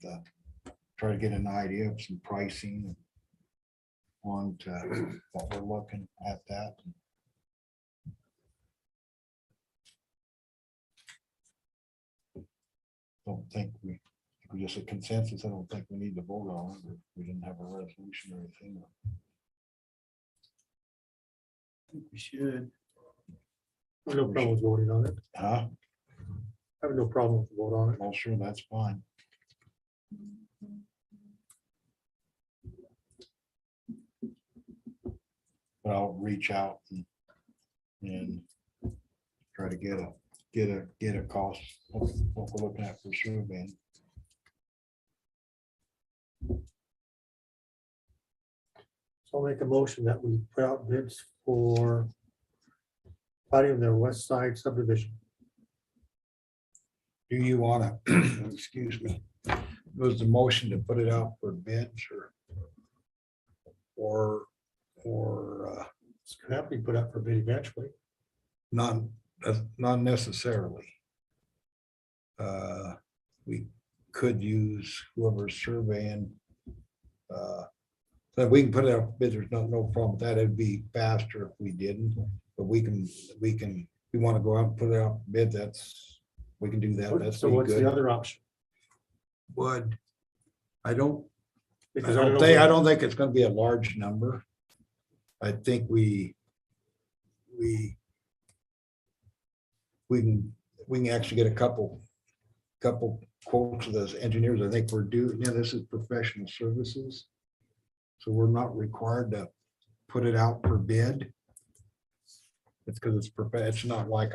try to get an idea of some pricing on to what we're looking at that. Don't think we just a consensus. I don't think we need to vote on it. We didn't have a resolution or anything. I think we should. I have no problem with voting on it. Huh? I have no problem with the vote on it. Well, sure, that's fine. But I'll reach out and try to get a cost, what we're looking at for sure, man. So I'll make a motion that we put out bids for plating of their west side subdivision. Do you wanna, excuse me, was the motion to put it out for bids or It's gonna have to be put up for bid eventually. not necessarily. We could use whoever's surveying. So we can put it up, bid. There's no problem with that. It'd be faster if we didn't, but we want to go out and put it out bid. We can do that. That's So pretty what's the good. other option? I don't Because I know I don't think it's gonna be a large number. I think we can actually get a couple quotes of those engineers. I think we're due, this is professional services. So we're not required to put it out for bid. It's because it's not like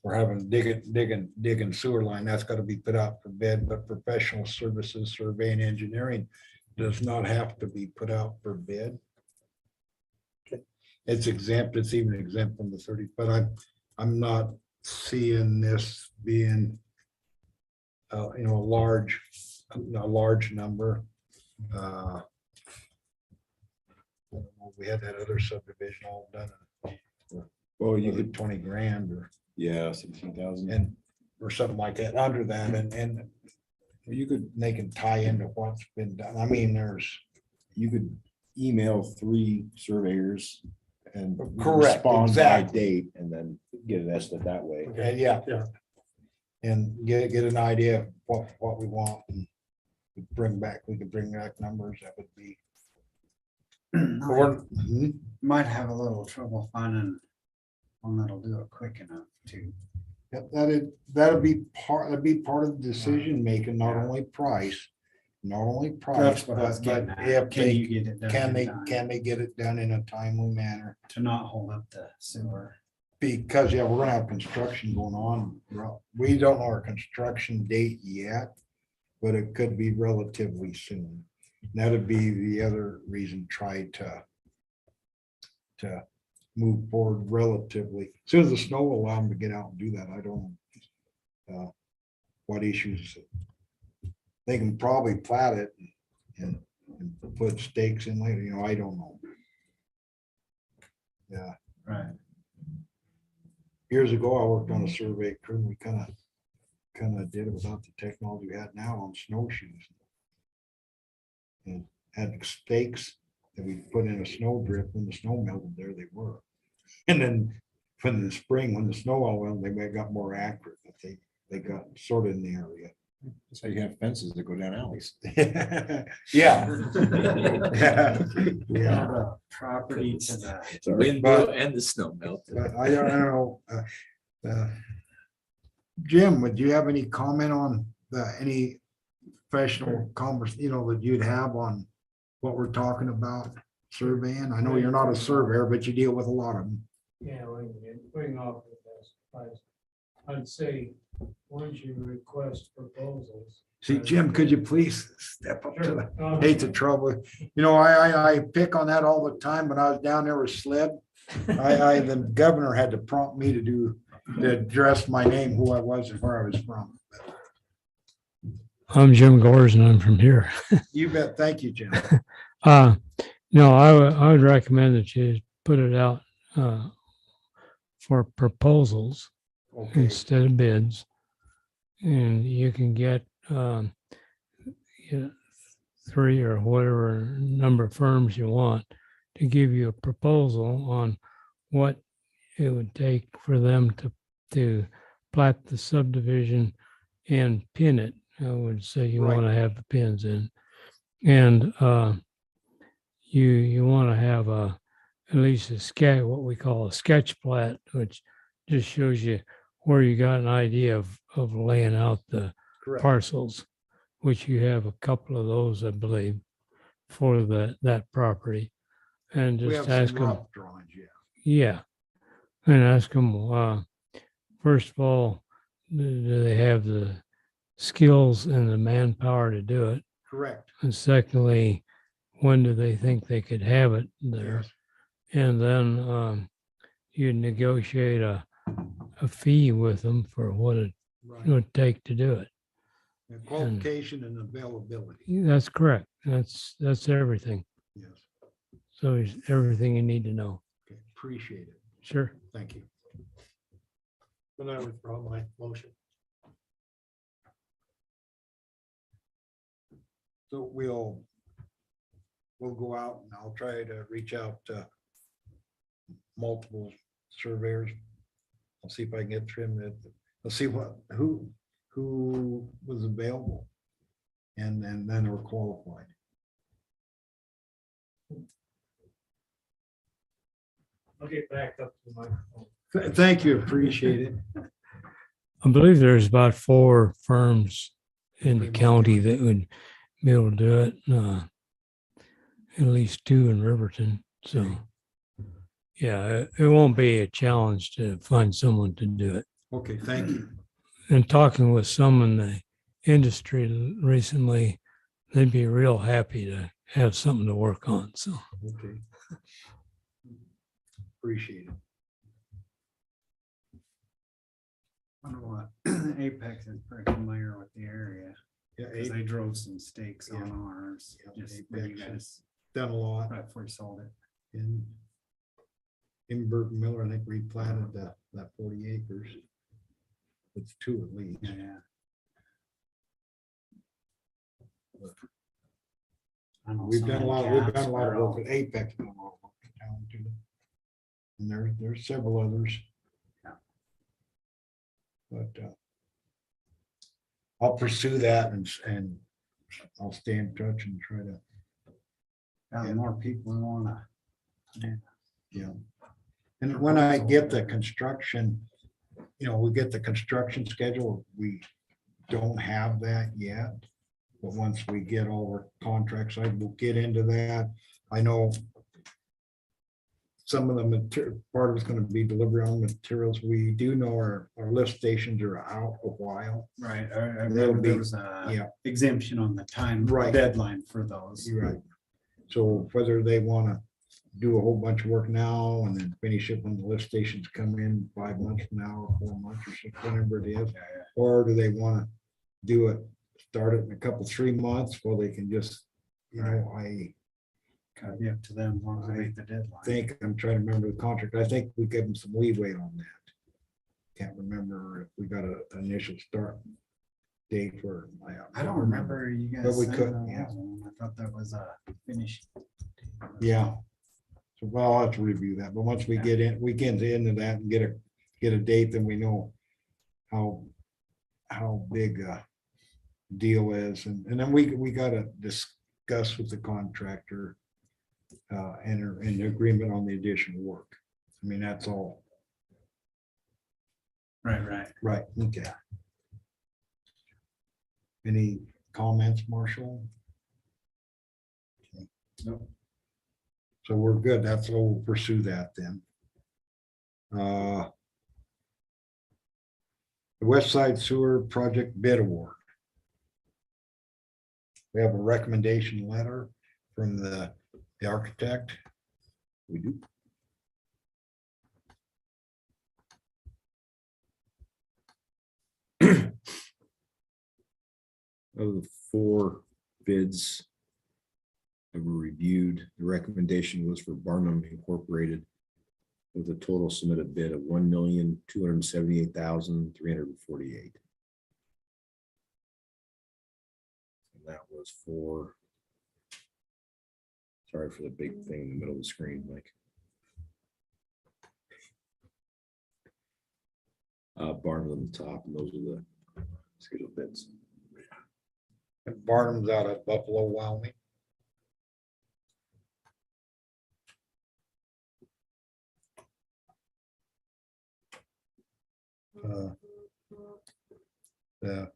we're having digging sewer line. That's got to be put out for bid, but professional services, surveying, engineering does not have to be put out for bid. It's exempt, it's even exempt from the 30, but I'm not seeing this being a large number. We had that other subdivision all done. Well, You could 20 grand or, yeah, 16,000. and, or something like that, under that, and they can tie into what's been done. I mean, You could email 3 surveyors and Correct, respond by exactly. date and then get an estimate that way. and yeah. Yeah. And get an idea of what we want and we can bring back numbers that would be. Might have a little trouble finding one that'll do it quick enough too. That'd be part of the decision making, not only price. That's what I was getting but at. if Can they, you get it done? in time can they get it done in a timely manner? To not hold up the sewer. Because, yeah, we're gonna have construction going on. We don't know our construction date yet, but it could be relatively soon. That'd be the other reason, try to move forward relatively. As soon as the snow will allow them to get out and do that, I don't know what issues. They can probably plat it and put stakes in later, I don't know. Yeah. Right. Years ago, I worked on a survey crew, and we kind of did it without the technology we had now on snowshoes. And had stakes that we put in a snow drift. When the snow melted, there they were. And then in the spring, when the snow all went, they got more accurate, but they got sort of in the area. That's how you have fences that go down alleys. Yeah. Yeah. The property to the. Wind blew and the snow melted. But I don't know. Jim, would you have any comment on any professional that you'd have on what we're talking about surveying? I know you're not a surveyor, but you deal with a lot of them. Yeah, we can offer this. I'd say, once you request proposals. See, Jim, could you please step up to Sure. hate the trouble. I pick on that all the time when I was down there with SLED. The governor had to prompt me to address my name, who I was and where I was from. I'm Jim Gores and I'm from here. You bet. Thank you, Jim. No, I would recommend that you put it out for proposals Okay. instead of bids. And you can get 3 or whatever number of firms you want to give you a proposal on what it would take for them to plat the subdivision and pin it. I would say you Right. want to have the pins in. And you want to have at least a sketch, what we call a sketch plat, which just shows you where you got an idea of laying out the Correct. parcels, which you have a couple of those, I believe, for that property. And We just have ask some them, rough drawings, yeah. yeah, and ask them, first of all, do they have the skills and the manpower to do it? Correct. And secondly, when do they think they could have it there? Yes. And then you negotiate a fee with them for what it Right. would take to do it. Qualification and availability. That's correct. That's everything. Yes. So it's everything you need to know. Okay, appreciate it. Sure. Thank you. Then I withdraw my motion. So we'll go out and I'll try to reach out to multiple surveyors. I'll see if I can get trim it. I'll see who was available and then are qualified. I'll get back up to the microphone. Thank you, appreciate it. I believe there's about 4 firms in the county that would be able to do it. At least 2 in Riverton. So, yeah, it won't be a challenge to find someone to do it. Okay, thank you. And talking with some in the industry recently, they'd be real happy to have something to work on. So, Okay. Appreciate it. Wonder what Apex is pretty familiar with the area, Yeah, because they drove some stakes on ours, Yeah, just when you Apex guys, done a lot. right before you sold it. In Burton Miller, I think replanted that 40 acres. It's 2 at least. Yeah. I know We've some done a in lot of work Casper, with Apex. Done a lot of work in town too. And there's several others. Yeah. But I'll pursue that and I'll stay in touch and try to, the more people who wanna. yeah. And when I get the construction, we get the construction schedule, we don't have that yet. But once we get all our contracts, I will get into that. I know some of the material, part of it's gonna be delivery on materials. We do know our lift stations are out a while. Right, I That'll remember be- there was a yeah. exemption on the time Right. deadline for those. You're right. So whether they wanna do a whole bunch of work now and then finish it when the lift stations come in 5 months from now, or 4 months or 6, whatever it is. Or do they wanna do it, start it in a couple, 3 months, while they can just, I Gotta be up to them, as long as they make the deadline. think, I'm trying to remember the contract, I think we gave them some leeway on that. Can't remember if we got an initial start date for. I don't remember you guys. But we saying could, that yeah. one. I thought that was a finish. Yeah. So well, I'll have to review that, but once we get into that and get a date, then we know how big a deal is, and then we gotta discuss with the contractor, enter an agreement on the additional work. I mean, that's all. Right. Right, okay. Any comments, Marshall? Nope. So we're good. That's all. We'll pursue that then. The West Side Sewer Project Bid Award. We have a recommendation letter from the architect. We do. Of the 4 bids that were reviewed, the recommendation was for Barnum Incorporated with a total submitted bid of $1,278,348. And that was for, sorry for the big thing in the middle of the screen, Mike. Barnum on the top, and those are the scheduled bids. Barnum's out of Buffalo, Wyoming. The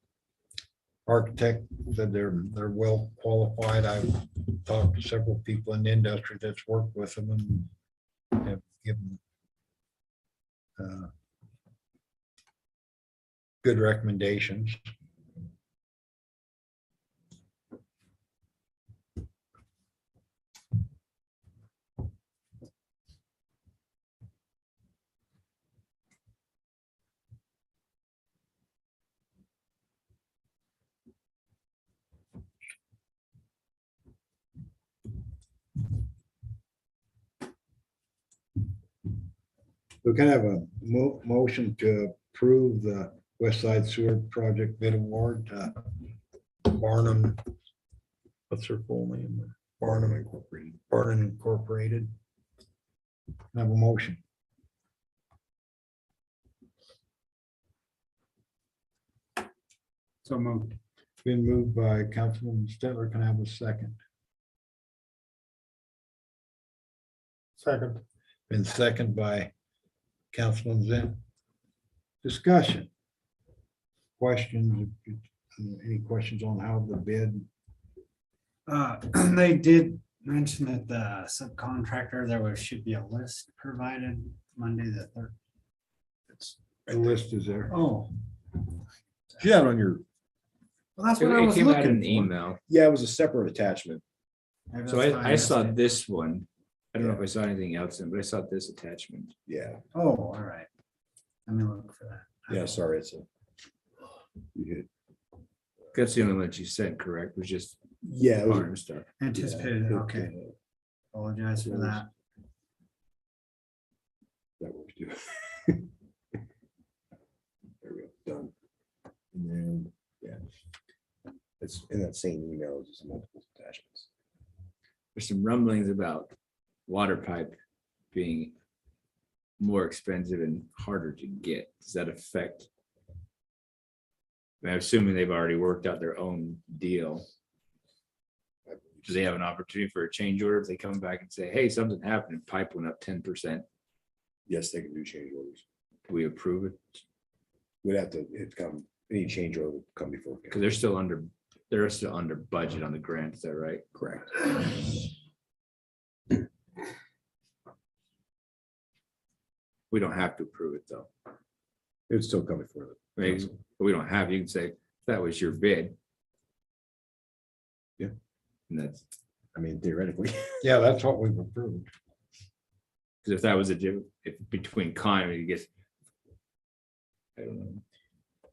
architect said they're well qualified. I've talked to several people in the industry that's worked with them and have given good recommendations. So can I have a motion to approve the West Side Sewer Project bid award to Barnum? What's their full name? Barnum Incorporated. Barnum Incorporated. Can I have a motion? So moved. Been moved by Councilman Stetler. Can I have a second? Second. Been second by Councilman Zinn. Discussion. Questions? Any questions on how the bid? They did mention that the subcontractor, should be a list provided Monday the third. The list is there. Oh, Yeah, on your, well, that's what I It was came out in looking an for. email. yeah, it was a separate attachment. Maybe So that's why I saw missed it. this one. I don't know if I saw anything else in, but I saw this attachment. Yeah, Oh, all right. Let me look for that. yeah, sorry, it's a. You hit. That's the only one that you said, correct? Was just Yeah, it was. farm stuff. Anticipated, Yeah, okay. Apologize for that. That works too. There we go, done. And then, yeah. It's in that same email, just multiple attachments. There's some rumblings about water pipe being more expensive and harder to get. Does that affect? I'm assuming they've already worked out their own deal. Do they have an opportunity for a change order if they come back and say, hey, something happened and pipe went up 10%? Yes, they can do change orders. Do we approve it? We'd have to, it come, any change order would come before. Because they're still under budget on the grant, is that right? Correct. We don't have to approve it though. It would still come before. I mean, we don't have, you can say, that was your bid. Yeah. And that's, I mean, theoretically. Yeah, that's what we've approved. because if that was if between Con, I guess. I don't know.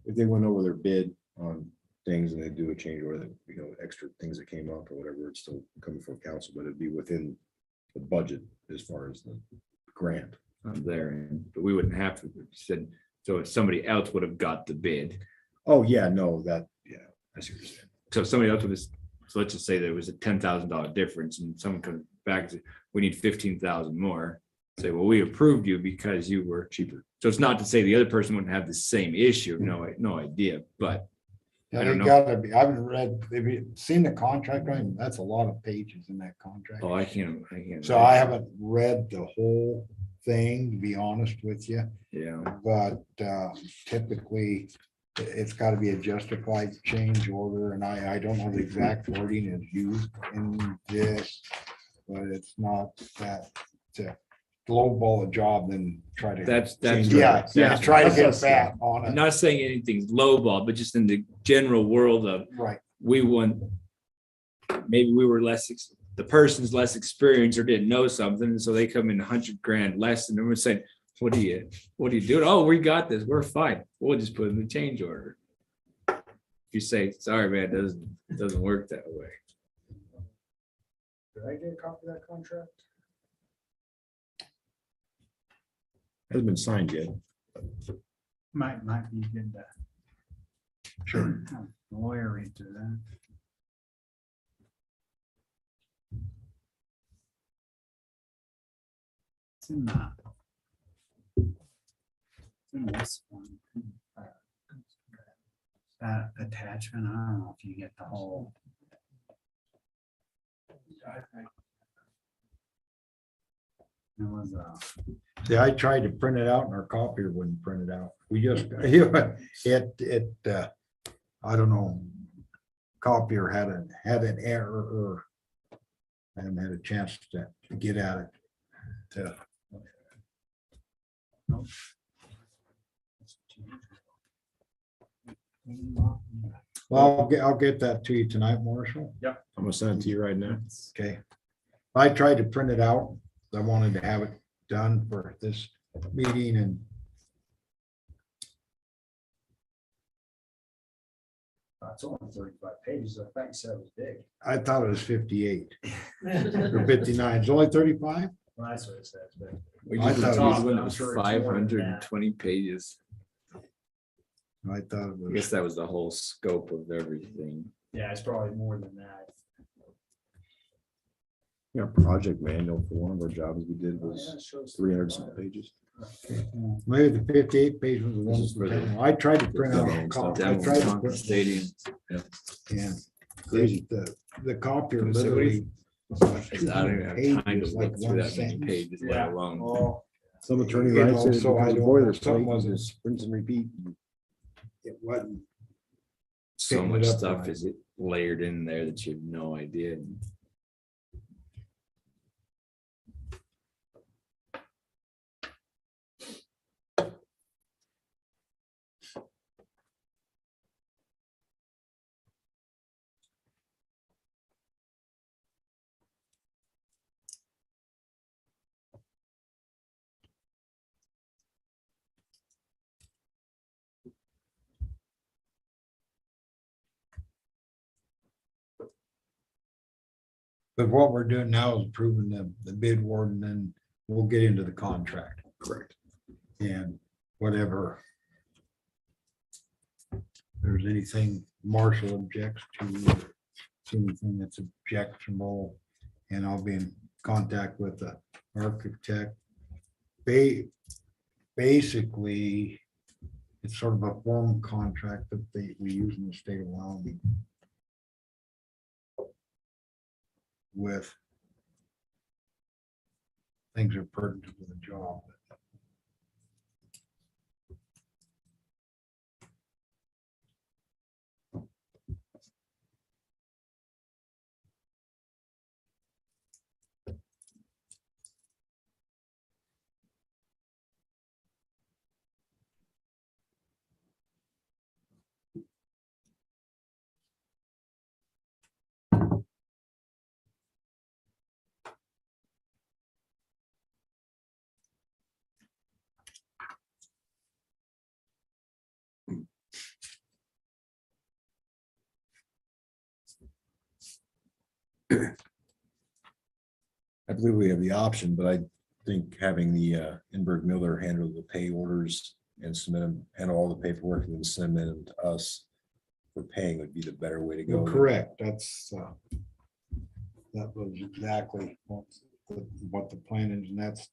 If they went over their bid on things and they do a change order, that, extra things that came up or whatever, it's still coming from council, but it'd be within the budget as far as the grant. There, but we wouldn't have to, said, so if somebody else would have got the bid, Oh, yeah, no, that, yeah, I see what you're saying. so if somebody else would have, so let's just say there was a $10,000 difference and someone comes back and says, we need 15,000 more. Say, well, we approved you because you were cheaper. So it's not to say the other person wouldn't have the same issue, no idea, but I And don't it know. gotta be, I haven't read, have you seen the contract? I mean, that's a lot of pages in that contract. oh, I can't. So I haven't read the whole thing, to be honest with you, Yeah, but typically it's gotta be a justified change order, and I don't know the exact wording is used in this, but it's not that to lowball a job, then try to. that's. Yeah, yeah, try to get back on I'm it. not saying anything's lowball, but just in the general world of, Right, we want, maybe we were the person's less experienced or didn't know something, so they come in 100 grand less and we're saying, what are you doing? Oh, we got this, we're fine, we'll just put in the change order. If you say, sorry, man, it doesn't work that way. Did I get a copy of that contract? Hasn't been signed yet. Might be good to. sure. have the lawyer read through that. It's in that. It's in this one. That attachment, I don't know if you get the whole. It was See, I tried to print it out and our copier wouldn't print it out. We just, I don't know. Copier had an error or I haven't had a chance to get at it. Well, I'll get that to you tonight, Marshall. I'm gonna send it to you right now. Okay. I tried to print it out. I wanted to have it done for this meeting and It's only 35 pages. I think you said it was big. I thought it was 58 or 59. It's only 35? Well, that's what it says, but We I just thought it chose was- one that I'm was sure it's more than 520 pages. I thought it I guess was, that was the whole scope of everything. yeah, it's probably more than that. Yeah, project manual for one of our jobs we did Yeah, was it shows 300 some pages. maybe the 58 page was the This one. is for the- from town. I tried to print out demo a and copy. stuff. I Demo tried to Tonka print Stadium. and Crazy. the copier So literally. I don't even have time to pages, like look through one that many sentence. pages, let Yeah. alone. Well, Some attorney You writes know, it, so I becomes a don't know, boilerplate, something you wasn't- just rinse and repeat. It wasn't. So picking it much up stuff right. is layered in there that you have no idea. But what we're doing now is approving the bid award, and then we'll get into the contract. Correct. And whatever. There's anything Marshall objects to, anything that's objectionable, and I'll be in contact with the architect. Basically, it's sort of a form contract that we use in the state of Wyoming. With things that are pertinent to the job. I believe we have the option, but I think having the Inberg Miller handle the pay orders and submit them, handle all the paperwork and then send them to us for paying would be the better way to go. Well, correct, that's, that was exactly what the plan is, and that's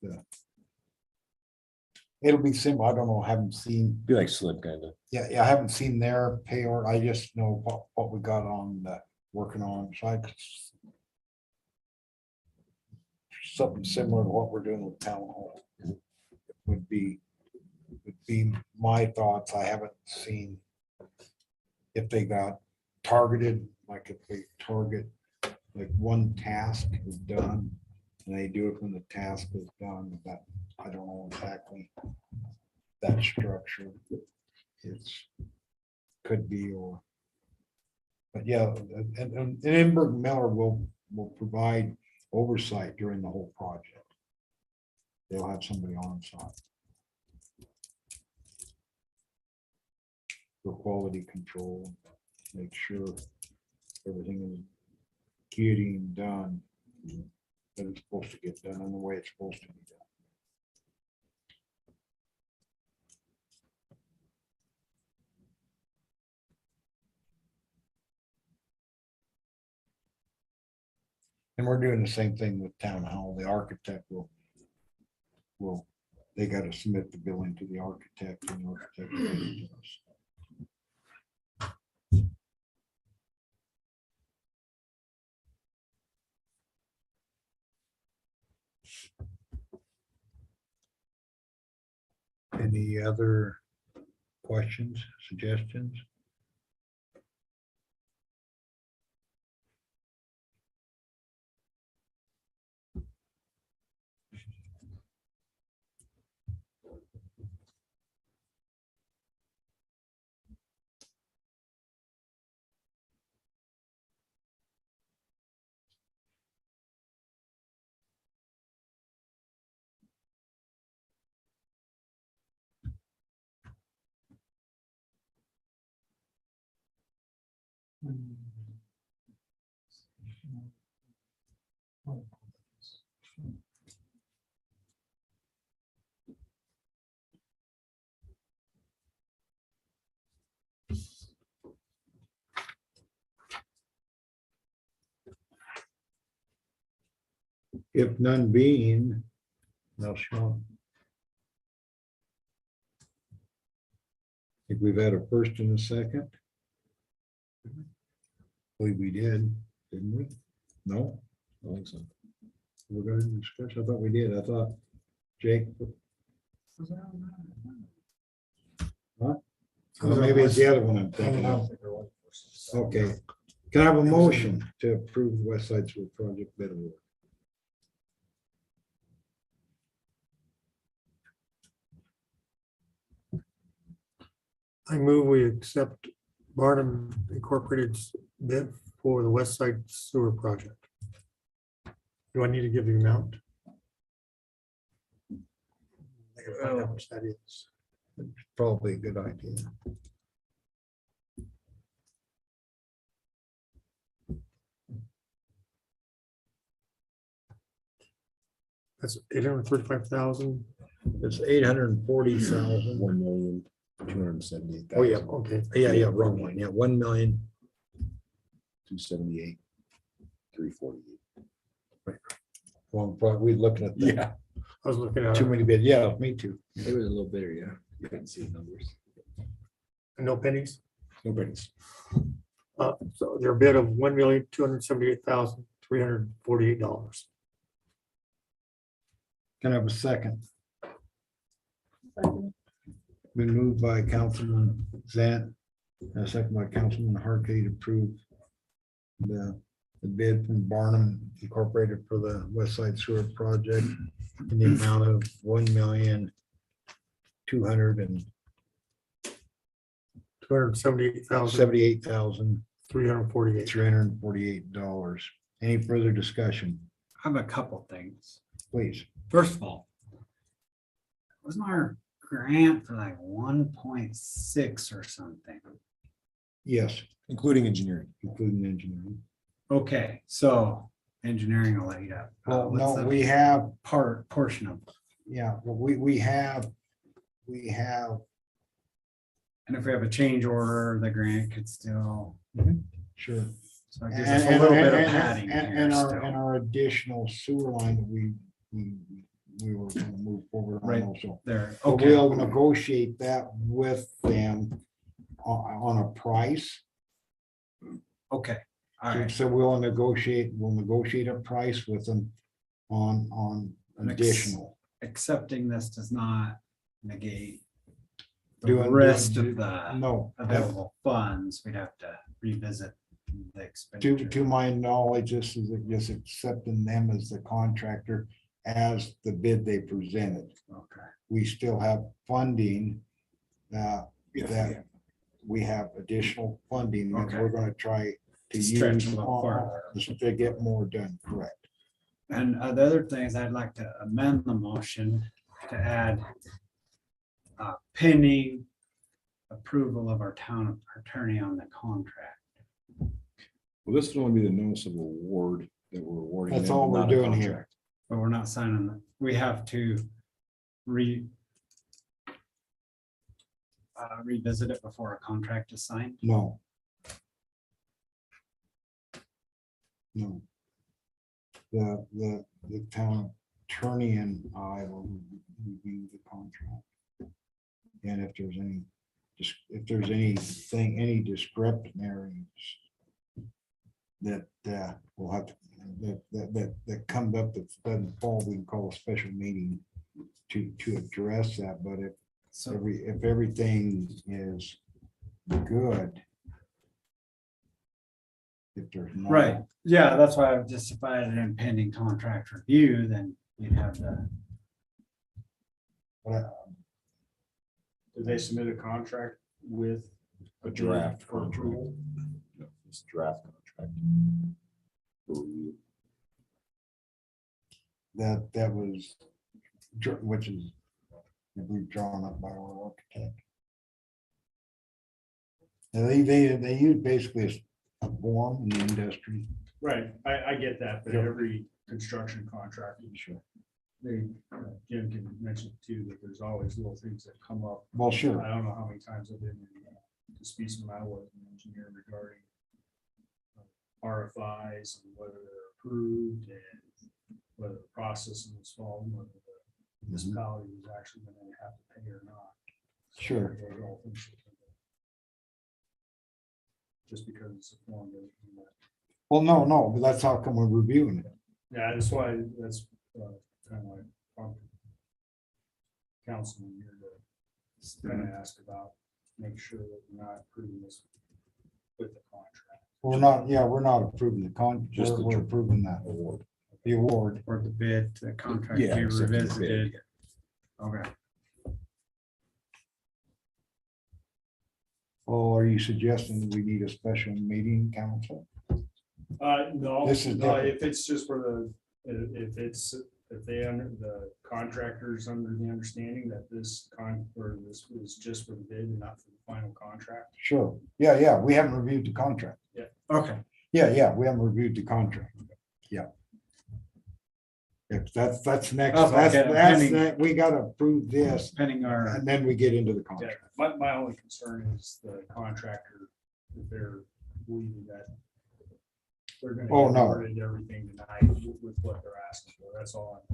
it'll be simple, I don't know, haven't seen, Be like slip kind of. yeah, I haven't seen their pay order, I just know what we got on, working on, so something similar to what we're doing with town hall. Would be my thoughts, I haven't seen if they got targeted, like if they target, like one task is done, and they do it when the task is done, but I don't know exactly that structure. It's, could be, or, but yeah, and Inberg Miller will provide oversight during the whole project. They'll have somebody on site for quality control, make sure everything is getting done that it's supposed to get done in the way it's supposed to be done. And we're doing the same thing with town hall. The architect will, they got to submit the billing to the architect, and the architect will give it to us. Any other questions, suggestions? If none being, now Sean. I think we've had a first and a second. I believe we did, didn't we? No? I don't think so. We're going to discuss, I thought we did, I thought Jake. Huh? Well, maybe it's the other one I'm thinking of. Okay, can I have a motion to approve the West Side Sewer Project bid award? I move we accept Barnum Incorporated's bid for the West Side Sewer Project. Do I need to give the amount? I can find out how much that is. Probably a good idea. That's 835,000. It's 840,000. 1,278,000. Oh, yeah, okay, yeah, wrong one, yeah, 1,000,000. 278, 348. Wrong, we looking at that. Yeah. I was looking at Too many bids, yeah, me too. It was a little bitter, yeah. You couldn't see the numbers. no pennies. Nobody's. So their bid of $1,278,348. Can I have a second? Been moved by Councilman Zant, and a second by Councilman Hartley to approve the bid from Barnum Incorporated for the West Side Sewer Project in the amount of $1,278,348. $348. Any further discussion, I have a couple things. please? First of all, wasn't our grant for like 1.6 or something? Yes, Including engineering. including engineering. Okay, so engineering will let you up. Well, What's no, the we have, portion of, yeah, well, we have, and if we have a change order, the grant could still, sure. so it gives us a little bit of padding here And still. our additional sewer line that we were gonna move forward Right. on also. There, But okay, we'll negotiate that with them on a price. okay, all right. So we'll negotiate a price with them on additional. Accepting this does not negate the Doing- rest doing- of the No, available funds. We'd have to revisit the to expenditure. my knowledge, this is just accepting them as the contractor as the bid they presented. Okay, We still have funding that we have additional funding that we're gonna try to Stretch use a little farther. to get more done, correct? and the other thing is I'd like to amend the motion to add pending approval of our town attorney on the contract. Well, this would only be the notice of award that we're awarding. That's them, all we're not a doing here. contract. But we're not signing, we have to revisit it before a contract is signed. No. No. The town attorney and I will review the contract. And if there's anything, any discrepancies that we'll have to, that comes up that doesn't fall, we can call a special meeting to address that, but So if everything is good. If there's not. right, yeah, that's why I've just decided in pending contract review, then you'd have the, Did they submit a contract with? A draft for contract. approval? No, it's a draft contract. For review. That was, which is, I believe, drawn up by our architect. And they use basically a form in the industry. Right, I get that, but Yeah. every construction contract, Sure. they, Jim can mention too, that there's always little things that come up. Well, sure. I don't know how many times I've been in disputes when I was an engineer regarding RFIs and whether they're approved and whether the process was followed, whether the municipality was actually gonna have to pay or not. Sure. Those are all things that can go. Just because it's a form doesn't mean that. Well, no, but that's how come we're reviewing it. Yeah, that's why, that's kind of like councilman here to kind of ask about, make sure that we're not approving this with the contract. We're not approving the Just the we're approving that award. the award. Or the bid, the contract Yeah, you accepting the bid, revisited. yeah. Okay. Oh, are you suggesting we need a special meeting, council? No, This is no, different. if it's just for the, if they under, the contractors under the understanding that this or this was just for the bid and not for the final contract. Sure. Yeah, we haven't reviewed the contract. Okay. Yeah, we haven't reviewed the contract. Yeah. If that's next, Okay, we gotta approve this Pending our, and then we get into the Yeah, contract. my only concern is the contractor, if they're believing that they're gonna Oh, get no. awarded everything tonight with what they're asking for, that's all.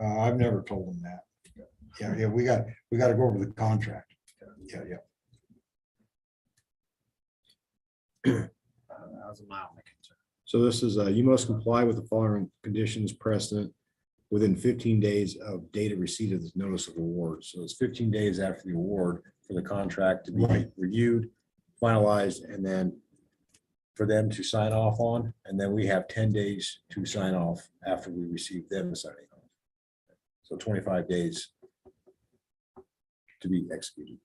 I've never told them that. Yeah, we gotta go over the contract. Yeah. that was my only concern. So this is, you must comply with the following conditions precedent within 15 days of date of receipt of the notice of award. So it's 15 days after the award for the contract to be Right. reviewed, finalized, and then for them to sign off on. And then we have 10 days to sign off after we receive them signing off. So 25 days to be executed.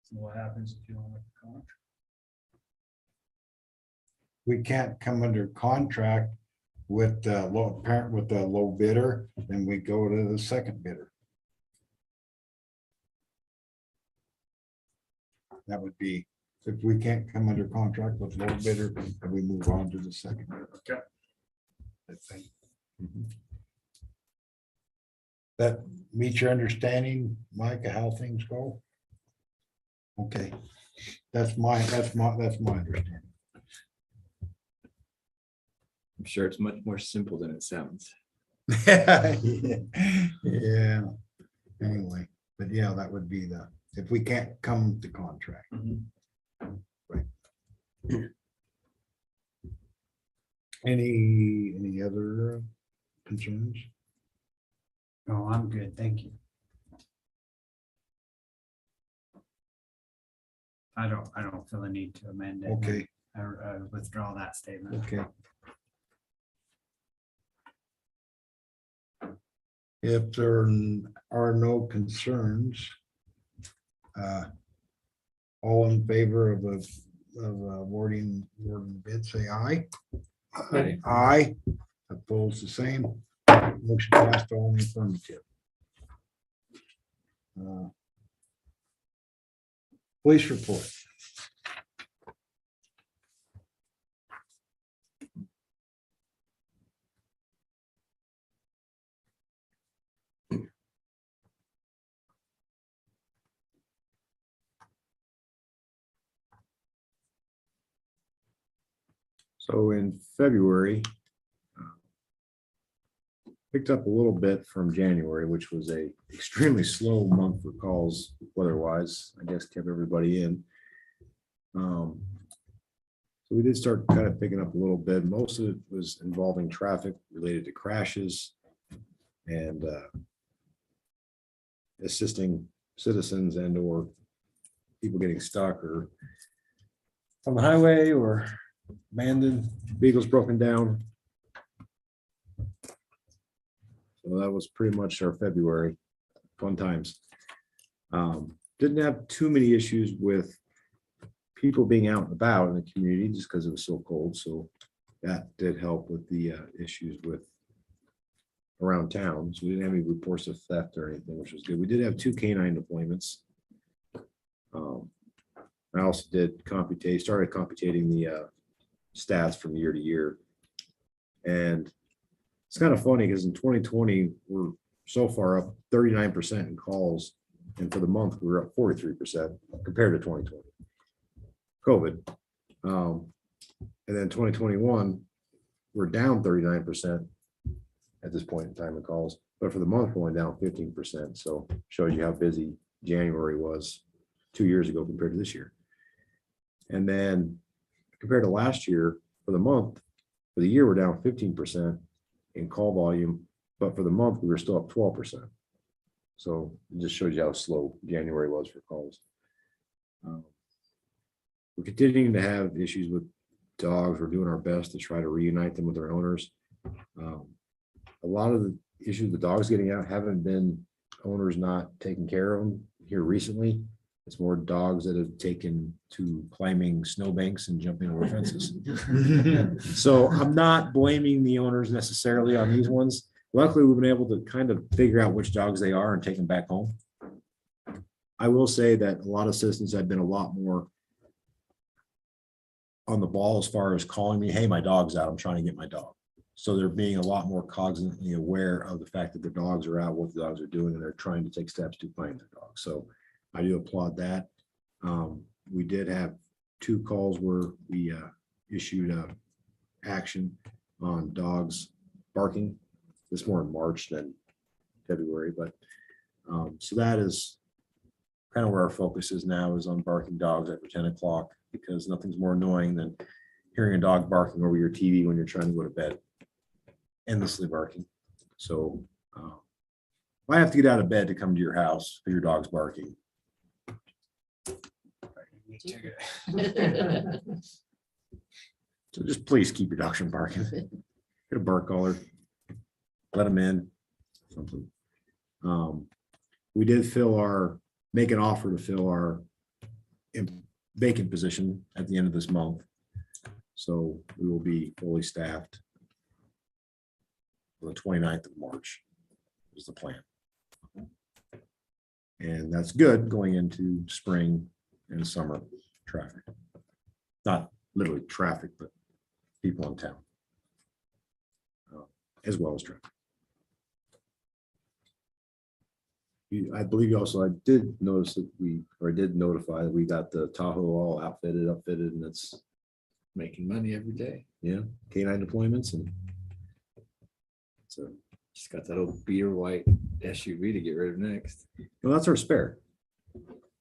So what happens if you don't like the contract? We can't come under contract with the low bidder, then we go to the second bidder. That would be, if we can't come under contract with low bidder, then we move on to the second bidder. Okay. I think. That meet your understanding, Mike, of how things go? Okay, that's my understanding. I'm sure it's much more simple than it sounds. Yeah, anyway, but yeah, that would be if we can't come to contract. Right. Any other concerns? Oh, I'm good. Thank you. I don't feel the need to amend it. Okay, I withdraw that statement. okay. If there are no concerns, all in favor of awarding bid, say aye. Aye. Aye. Opposed, the same. Motion passed, all in the affirmative. Police report. So in February, picked up a little bit from January, which was a extremely slow month for calls weather-wise. I guess kept everybody in. So we did start kind of picking up a little bit. Most of it was involving traffic related to crashes and assisting citizens and or people getting stuck or on the highway or abandoned, vehicles broken down. So that was pretty much our February fun times. Didn't have too many issues with people being out and about in the community just because it was so cold. So that did help with the issues with around town. So we didn't have any reports of theft or anything, which was good. We did have 2 canine deployments. I also started computing the stats from year to year. And it's kind of funny because in 2020, we're so far up 39% in calls. And for the month, we were up 43% compared to 2020. COVID. And then 2021, we're down 39% at this point in time in calls, but for the month, we're only down 15%. So shows you how busy January was 2 years ago compared to this year. And then compared to last year, for the month, for the year, we're down 15% in call volume, but for the month, we were still up 12%. So it just shows you how slow January was for calls. We're continuing to have issues with dogs. We're doing our best to try to reunite them with their owners. A lot of the issues the dogs getting out haven't been owners not taking care of them here recently. It's more dogs that have taken to climbing snowbanks and jumping over fences. So I'm not blaming the owners necessarily on these ones. Luckily, we've been able to kind of figure out which dogs they are and take them back home. I will say that a lot of citizens have been a lot more on the ball as far as calling me, hey, my dog's out, I'm trying to get my dog. So they're being a lot more cognizantly aware of the fact that their dogs are out, what the dogs are doing, and they're trying to take steps to find their dog. So I do applaud that. We did have 2 calls where we issued action on dogs barking. This more in March than February, but so that is kind of where our focus is now, is on barking dogs after 10 o'clock, because nothing's more annoying than hearing a dog barking over your TV when you're trying to go to bed, endlessly barking. So if I have to get out of bed to come to your house because your dog's barking, so just please keep your dogs from barking. Get a bark collar, let them in, something. We did make an offer to fill our vacant position at the end of this month. So we will be fully staffed on the 29th of March is the plan. And that's good going into spring and summer traffic. Not literally traffic, but people in town, as well as traffic. I believe you also, I did notice that I did notify that we got the Tahoe all upfitted, and it's Making money every day. yeah, K9 deployments, and so Just got that old beer white SUV to get rid of next. well, that's our spare.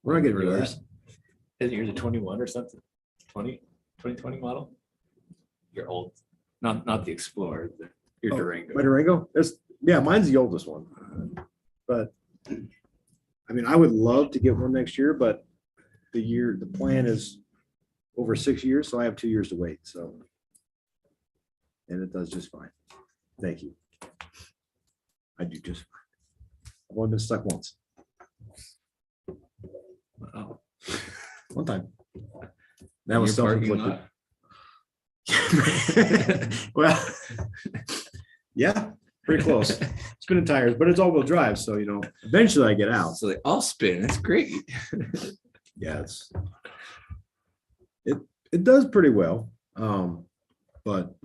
We're not getting rid of that. Isn't yours a 21 or something? 2020 model? You're old. Not the Explorer, your Oh, Durango. My Durango, yeah, mine's the oldest one. But I mean, I would love to get one next year, but the plan is over 6 years, so I have 2 years to wait, so. And it does just fine. Thank you. I do just fine. I've only been stuck once, Wow. one time. That was Your parking self-inflicted. lot? Well, yeah, pretty close. Spinning tires, but it's all-wheel drive, so eventually I get out. So they all spin. It's great. Yeah, it does pretty well. But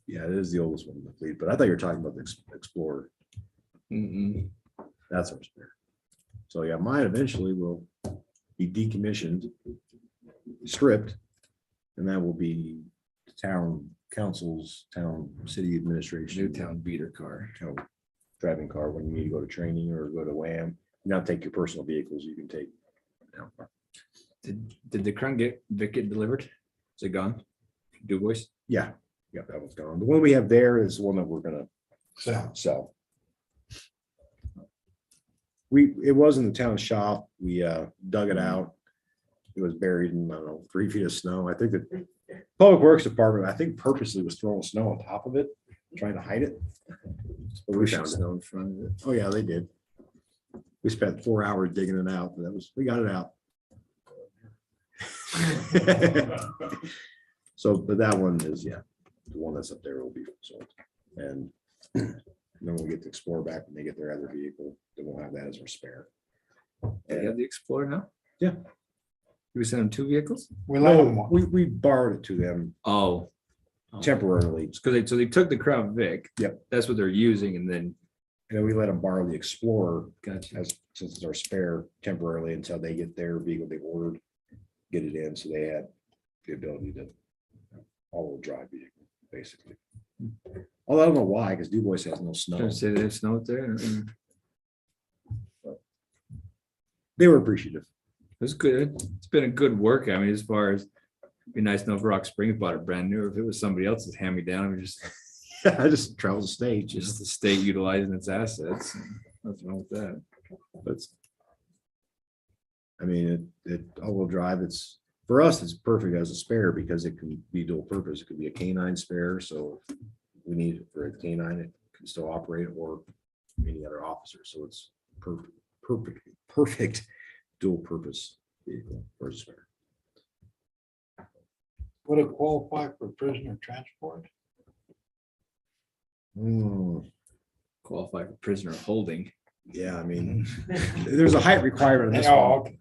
yeah, it is the oldest one in the fleet. But I thought you were talking about the Explorer. Mm-mm. That's our spare. So yeah, mine eventually will be decommissioned, stripped, and that will be town councils, town city administration, Newtown beater car. driving car when you need to go to training or go to WAM. Now take your personal vehicles, you can take. Did the Crown Vic get delivered? Is it gone? Du Bois? Yeah, that one's gone. The one we have there is the one that we're gonna sell. It was in the town shop. We dug it out. It was buried in, I don't know, 3 feet of snow. I think that Public Works Department, I think purposely was throwing snow on top of it, trying to hide it. But we Pushing found it. snow in front of it. Oh, yeah, they did. We spent 4 hours digging it out, but we got it out. So, but that one is, yeah, the one that's up there will be sold. And then we'll get the Explorer back when they get their other vehicle. Then we'll have that as our spare. Do you have the Explorer now? Yeah. Did we send them 2 vehicles? We let them No, one. we borrowed it to them Oh. temporarily, Because they took the Crown Vic. Yep. That's what they're using, and then and then we let them borrow the Explorer gotcha. since it's our spare temporarily until they get their vehicle they ordered, get it in. So they had the ability to all-wheel drive vehicle, basically. Although I don't know why, because Du Bois has no snow. Don't say there's snow up there. It They were appreciative. was good. It's been a good work. I mean, as far as it'd be nice enough Rock Springs bought it brand new. If it was somebody else's hand me down, we just I just travel the state, just the state utilizing its assets. Nothing wrong with that. but I mean, all-wheel drive, it's, for us, it's perfect as a spare because it can be dual purpose. It could be a canine spare, so if we need it for a canine, it can still operate, or any other officer, so it's perfect dual purpose vehicle for a spare. Would it qualify for prisoner transport? Hmm, Qualify for prisoner of holding. yeah, I mean, there's a height requirement in this Oh, one.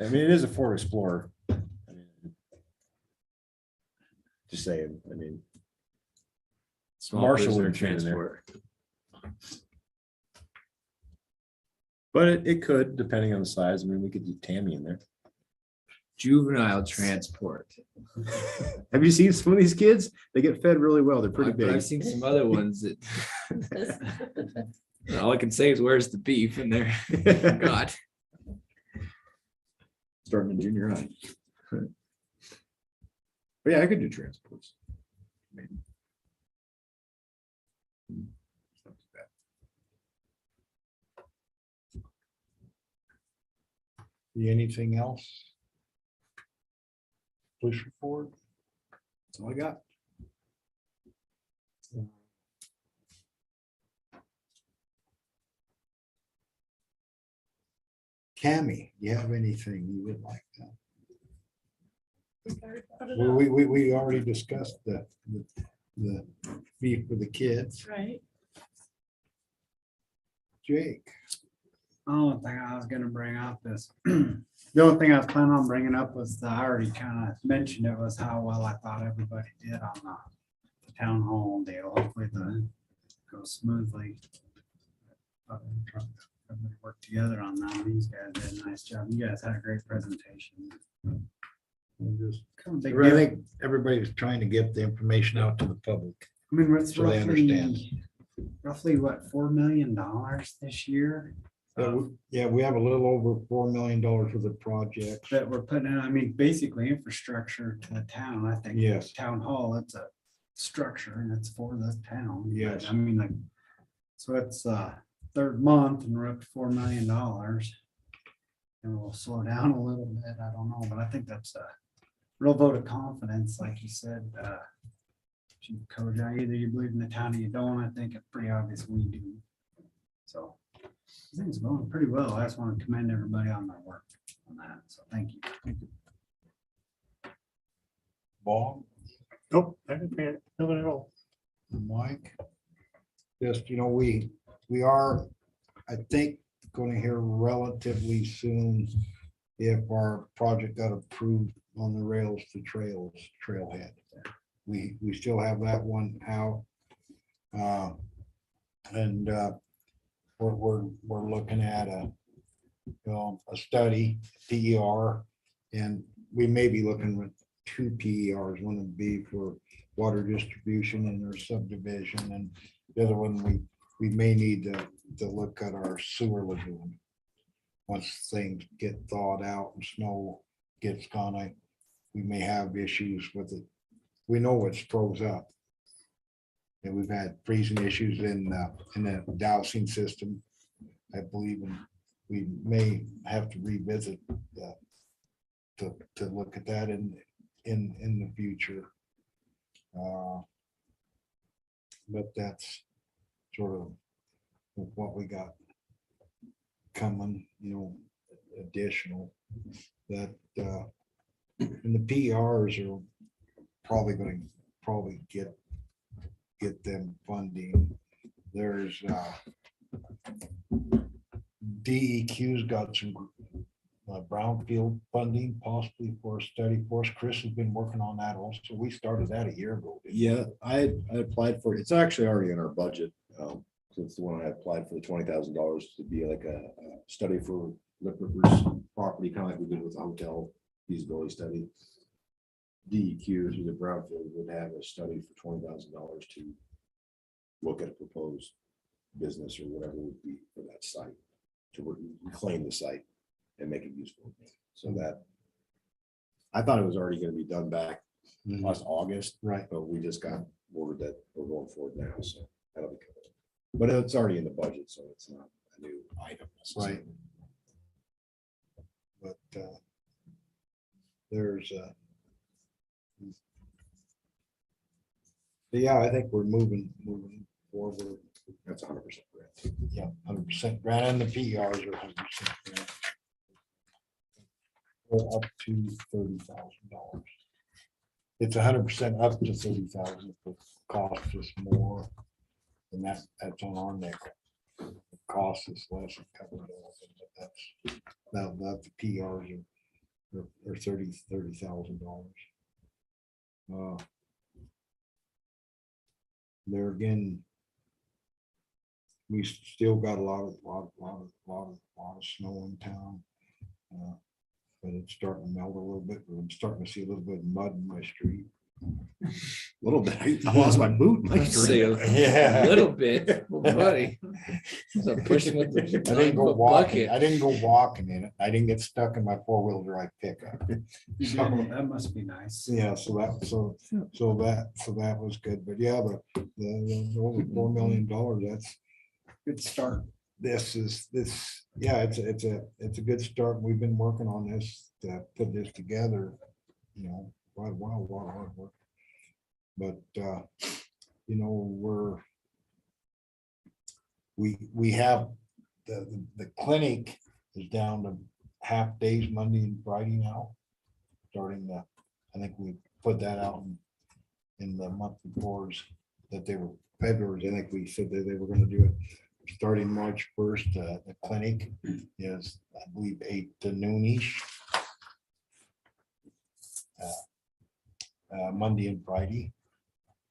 I mean, it is a Ford Explorer. I mean, just saying, I mean, Small Marshall prisoner wouldn't fit in there. transport. but it could, depending on the size. I mean, we could do Tammy in there. Juvenile transport. Have you seen some of these kids? They get fed really well. They're pretty But big. I've seen some other ones that. All I can say is where's the beef in there? God. Starting in junior high. But yeah, I could do transports. Maybe. anything else? Push forward. That's all I got. Cammy, you have anything you would like to? Well, we already discussed the beef with the kids. Right. Jake, Oh, thing I was gonna bring up is, the only thing I was planning on bringing up was, I already kind of mentioned it, was how well I thought everybody did on the town hall deal. Hopefully the goes smoothly. Everybody worked together on that. These guys did a nice job. You guys had a great presentation. we just- Kind of big I deal. think everybody's trying to get the information out to the public. I mean, it's So they understand. roughly what, $4 million this year? Yeah, we have a little over $4 million for the project. That we're putting in, I mean, basically infrastructure to the town, I think. Yes. Town hall, it's a structure and it's for the town. But, Yes. I mean, like, so it's third month and we're up to $4 million. And we'll slow down a little bit, I don't know, but I think that's a real vote of confidence, like you said. Chief Kojai, either you believe in the town or you don't. I think it's pretty obvious we do. So I think it's going pretty well. I just want to commend everybody on their work on that. So thank you. Bob, Nope, I didn't pay it, nothing at all. Mike, just, we are, I think, going to hear relatively soon if our project got approved on the rails to trailhead. We still have that one out. And we're looking at a study, PER, and we may be looking at 2 PERs. One would be for water distribution in our subdivision, and the other one, we may need to look at our sewer lagoon. Once things get thawed out and snow gets gone, we may have issues with it. We know it's froze up. And we've had freezing issues in the dowsing system. I believe we may have to revisit to look at that in the future. But that's sort of what we got coming, additional that, and the PRs are probably going to get them funding. There's DEQ's got some brownfield funding possibly for a study for us. Chris has been working on that also. We started that a year ago. didn't we? Yeah, I applied for it. It's actually already in our budget. So it's the one I applied for the $20,000 to be like a study for Lip River's property, kind of like we did with the hotel feasibility study. DEQ through the Brownfield would have a study for $20,000 to look at a proposed business or whatever would be for that site, to reclaim the site and make it useful. So that, I thought it was already gonna be done back last August, Right. but we just got word that we're going forward now, so that'll be covered. But it's already in the budget, so it's not a new item. Right. But there's yeah, I think we're moving forward. That's 100% correct. Yeah, 100% grant, and the PRs are 100% grant. Or up to $30,000. It's 100% up to 30,000. If it costs us more, and that's on our nickel. If it costs us less, it covers it. But that's the PRs are $30,000. There again, we still got a lot of snow in town. But it's starting to melt a little bit. I'm starting to see a little bit of mud in my street. A little bit. I lost my boot. in my See street. a little bit, well, buddy. So pushing with the I didn't go 9-foot walking. bucket. I didn't go walking in it. I didn't get stuck in my four-wheel drive pickup. That must be nice. Yeah, so that was good. But yeah, the over $4 million, that's a good start. Yeah, it's a good start. We've been working on this to put this together, quite a while, a lot of hard work. But we have the clinic is down to half days Monday and Friday now. I think we put that out in the month reports that they were February. I think we said that they were going to do it starting March 1st. The clinic is, I believe, 8 to noonish. Monday and Friday.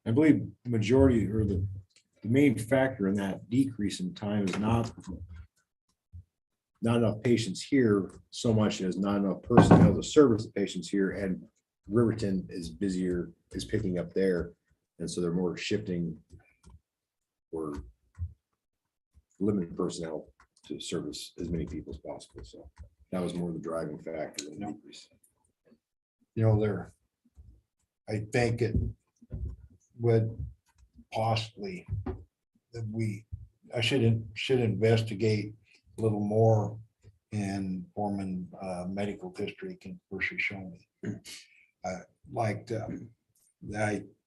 I believe the majority or the main factor in that decrease in time is not enough patients here so much as not enough personnel to service the patients here, and Riverton is busier, is picking up there. And so they're more shifting or limited personnel to service as many people as possible. So that was more the driving factor than the decrease. I think it would possibly that I should investigate a little more in forming medical district for Shoshoni. I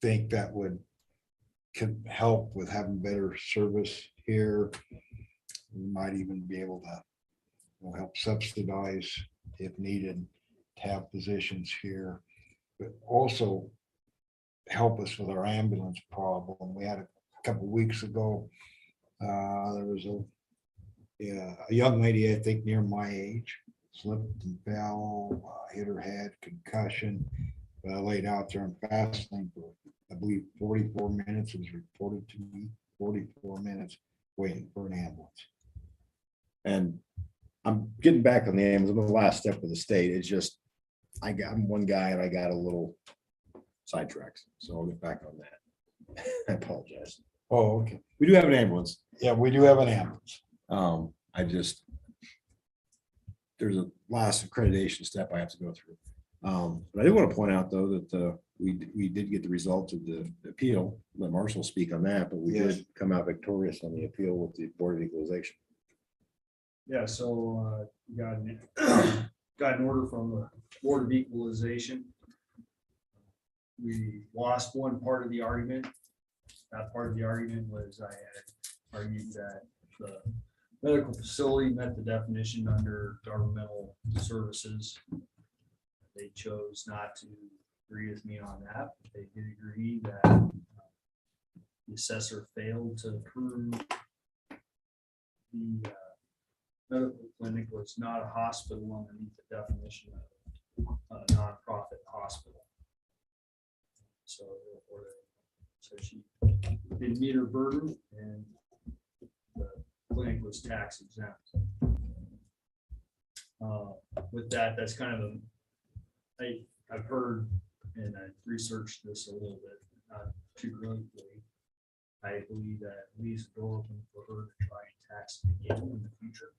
think that could help with having better service here. We might even be able to help subsidize if needed to have positions here, but also help us with our ambulance problem. We had a couple weeks ago, there was a young lady, I think near my age, slipped and fell, hit her head, concussion, laid out there in fast lane for, I believe, 44 minutes. It was reported to me, 44 minutes waiting for an ambulance. And I'm getting back on the ambulance. I'm the last step of the state. It's just, I'm one guy and I got a little sidetracked. So I'll get back on that. I apologize. Oh, okay. We do have an ambulance. Yeah, we do have an ambulance. There's a last accreditation step I have to go through. But I do want to point out though that we did get the results of the appeal. Let Marshall speak on that, but we did come out victorious on the appeal with the Board of Equalization. Yeah, so got an order from the Board of Equalization. We lost one part of the argument. That part of the argument was I had argued that the medical facility met the definition under governmental services. They chose not to agree with me on that. They did agree that the assessor failed to prove the medical clinic was not a hospital underneath the definition of a nonprofit hospital. So therefore, she didn't meet her burden and the clinic was tax exempt. With that, that's kind of I've heard and I researched this a little bit, not too greatly. I believe that leaves the door open for her to try and tax again in the future.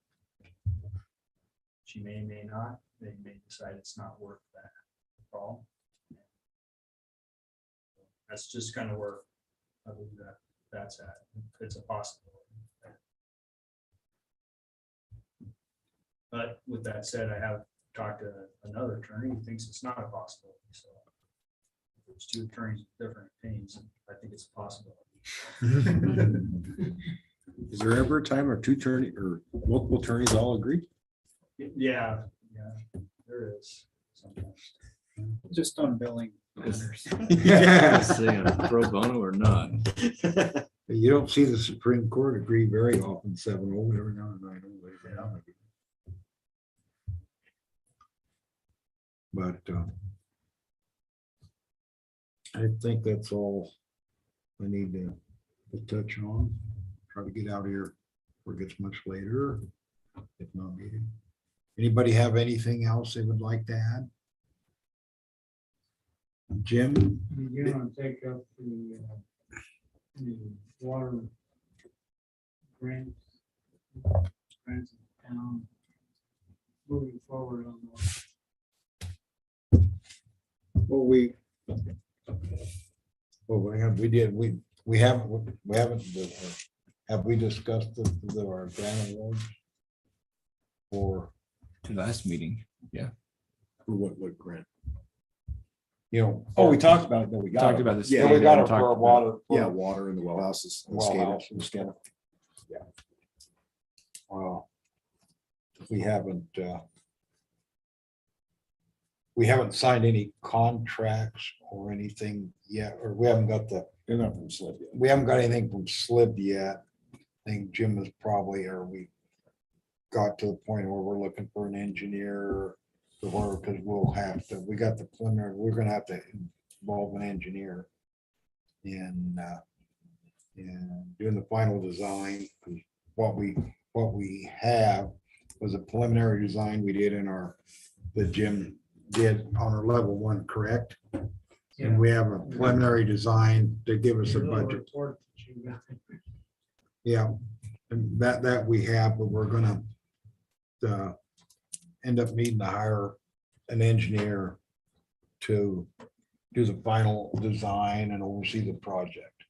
She may not, they may decide it's not worth that at all. That's just kind of where I believe that's at. It's a possibility. But with that said, I have talked to another attorney who thinks it's not a possibility, so. If there's two attorneys with different opinions, I think it's a possibility. Is there ever a time or two attorney or multiple attorneys all agree? Yeah, there is sometimes. Just on billing. Yeah. Saying pro bono or not. You don't see the Supreme Court agree very often, 7-0 every now and then. But I think that's all I need to touch on. Try to get out here before it gets much later, if not needed. Anybody have anything else they would like to add? Jim? You're gonna take up the water grants in town, moving forward on those. Well, we haven't, have we discussed our grant awards? Or, To last meeting. For what grant? you know. Oh, we talked about it, then we got Talked it. about this. Yeah, we got it for our water. Yeah, water in the well houses. and Well SCADA, house. and SCADA. We haven't signed any contracts or anything yet, or we haven't got They're not from SLIB yet. we haven't got anything from SLIB yet. I think Jim is probably, or we got to the point where we're looking for an engineer to work, because we'll have to, we got the preliminary, we're gonna have to involve an engineer in doing the final design. 'Cause what we have was a preliminary design we did that Jim did on our level 1, correct? And we have a preliminary design to give us a budget. Yeah, and that we have, but we're gonna end up needing to hire an engineer to do the final design and oversee the project.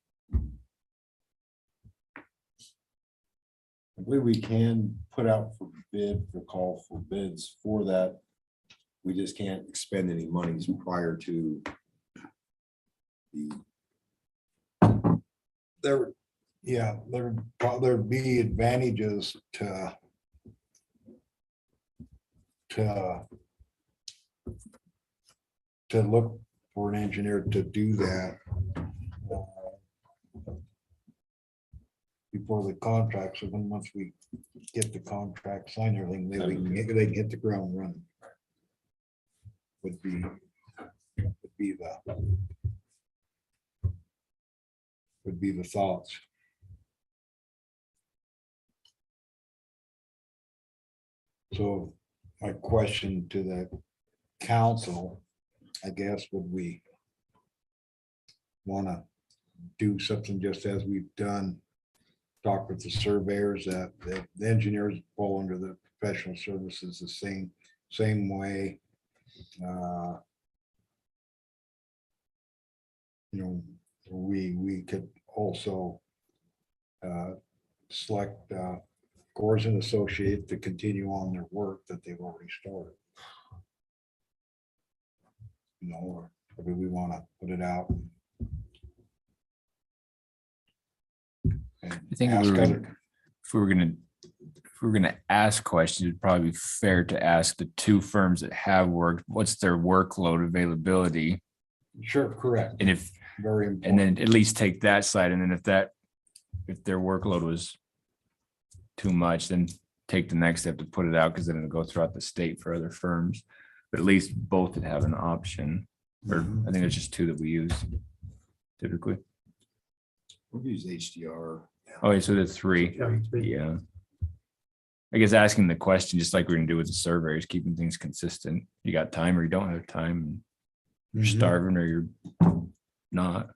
I believe we can put out for bid, for call for bids for that. We just can't expend any monies prior to the, There'd be advantages to look for an engineer to do that before the contract. So then once we get the contract signed, everything, they can hit the ground running. Would be the thoughts. So my question to the council, I guess, would we want to do something just as we've done? Talk with the surveyors, that the engineers fall under the professional services the same way. We could also select Gores and Associate to continue on their work that they've already started. Or do we want to put it out? I think if we were gonna ask questions, it'd probably be fair to ask the two firms that have worked, what's their workload availability? Sure, correct. And if, Very important. and then at least take that side, and then if their workload was too much, then take the next step to put it out, because then it'll go throughout the state for other firms. But at least both would have an option, or I think there's just two that we use typically. we've used HDR. Oh, so there's three. Yeah. I guess asking the question, just like we're gonna do with the surveyors, keeping things consistent. You got time or you don't have time. you're starving or you're not.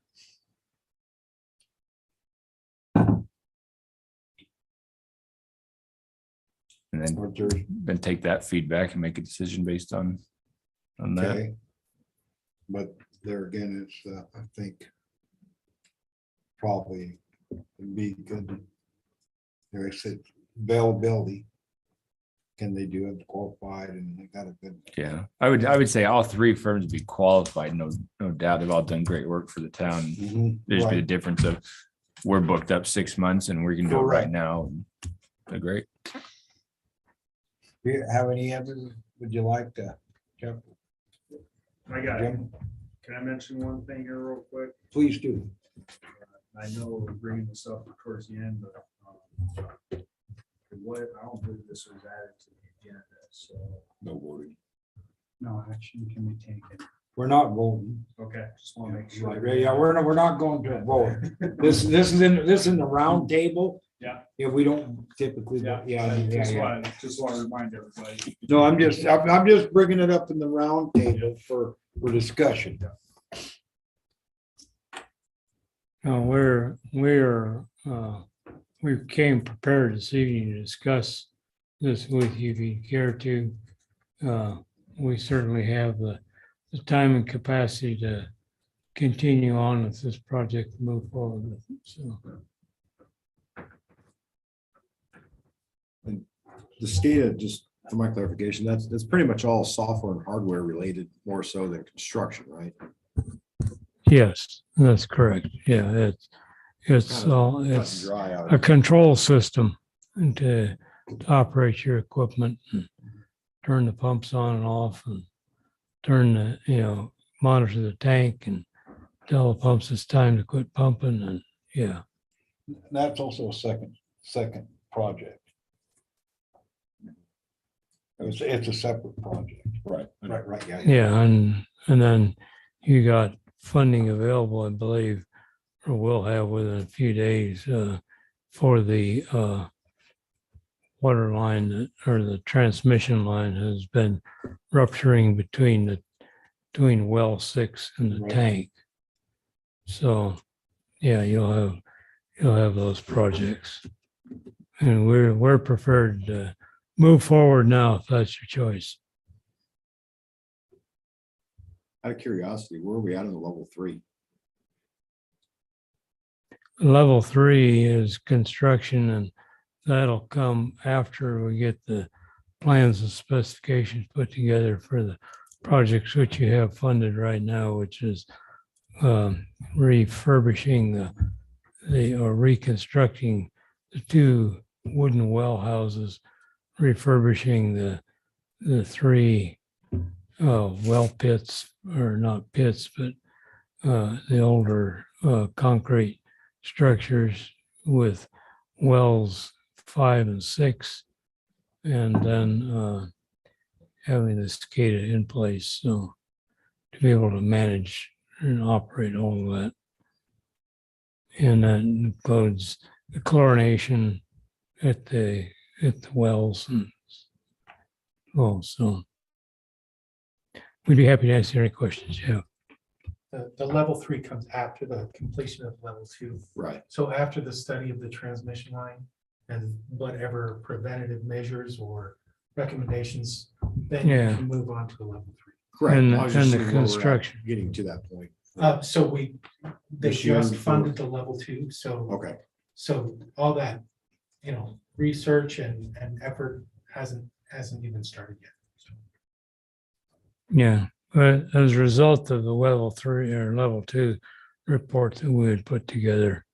And then take that feedback and make a decision based on that. Okay. But there again, it's, I think probably would be good. There is availability. Can they do it qualified and they got a good. Yeah, I would say all three firms would be qualified, no doubt. They've all done great work for the town. There's be a Right. difference of we're booked up 6 months and we can do it right Correct. now. They're great. Do you have any others? Would you like to? Jeff? I got it. Jim? Can I mention one thing here real quick? Please do. I know we're bringing this up towards the end, but I don't believe this was added to the agenda, so. No voting. No action can be taken. We're not voting. Okay, just want to make sure. Yeah, we're not going to vote. This is in the round table. Yeah. Yeah, we don't typically, yeah. Just want to remind everybody. No, I'm just bringing it up in the round table for discussion. We came prepared this evening to discuss this with you if you care to. We certainly have the time and capacity to continue on with this project, and move forward with it. So The SCADA, just for my clarification, that's pretty much all software and hardware related more so than construction, right? yes, that's correct. Yeah, it's Kind of cut and it's dry out. a control system to operate your equipment and turn the pumps on and off and turn the, monitor the tank and tell the pumps it's time to quit pumping and yeah. That's also a second project. It's a separate project. Right. Right, yeah. Yeah, and then you got funding available, I believe, or will have within a few days for the water line or the transmission line has been rupturing between well 6 and the Right. tank. So, yeah, you'll have those projects, and we're prepared to move forward now if that's your choice. Out of curiosity, where are we at on the level 3? Level 3 is construction, and that'll come after we get the plans and specifications put together for the projects which you have funded right now, which is refurbishing or reconstructing the 2 wooden well houses, refurbishing the 3 well pits, or not pits, but the older concrete structures with wells 5 and 6, and then having the SCADA in place, so to be able to manage and operate all of that. And that includes the chlorination at the wells and so we'd be happy to answer any questions you have. The level 3 comes after the completion of level 2. Right. So after the study of the transmission line and whatever preventative measures or recommendations, then you Yeah. can move on to level 3. Correct. And- I was just and the seeing where we're at construction. Getting to that point. So they This year just before. funded the level 2. So Okay. all that, research and effort hasn't even started yet. So, Yeah, but as a result of the level 3 or level 2 report that we had put together,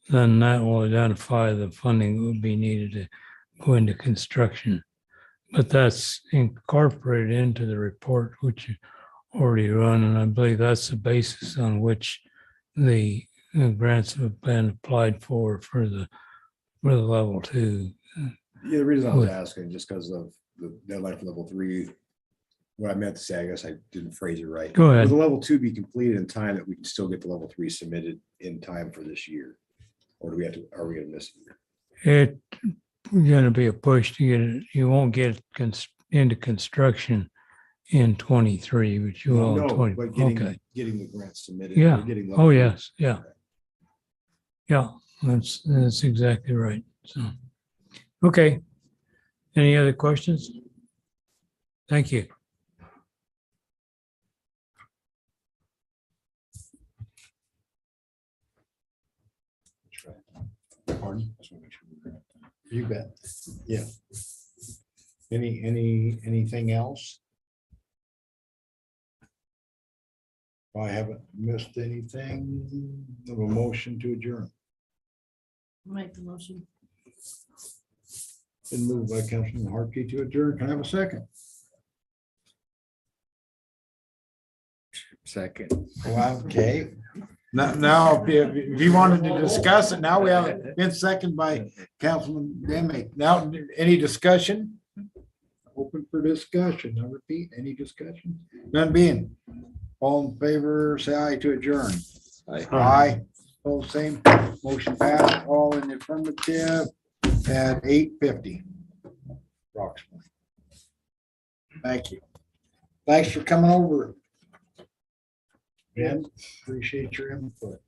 then that will identify the funding that would be needed to go into construction. But that's incorporated into the report which you already run, and I believe that's the basis on which the grants have been applied for the level 2. Yeah, the reason I was With- asking, just because of the deadline for level 3, what I meant to say, I guess I didn't phrase it right. Go ahead. Will the level 2 be completed in time that we can still get the level 3 submitted in time for this year? Or are we gonna miss it? It's going to be a push to get it. You won't get into construction in 23, but you all in No, 20. but getting, Okay. getting the grant submitted. Yeah. or getting Oh, the- yes. Yeah. Yeah, that's exactly right. So, okay. Any other questions? Thank you. Pardon? Just wanna make sure we're gonna- You bet. Yeah. Anything else? If I haven't missed anything, of a motion to adjourn. Make the motion. Been moved by Councilman Harkey to adjourn. Can I have a second? Second. Okay. Now, if you wanted to discuss it, now we have it been seconded by Councilman Demick. Now, any discussion? Open for discussion. I repeat, any discussion? None being. All in favor, say aye to adjourn. Aye. All same. Motion passed. All in the affirmative at 8:50. Approximately. Thank you. Thanks for coming over. Ben, appreciate your input.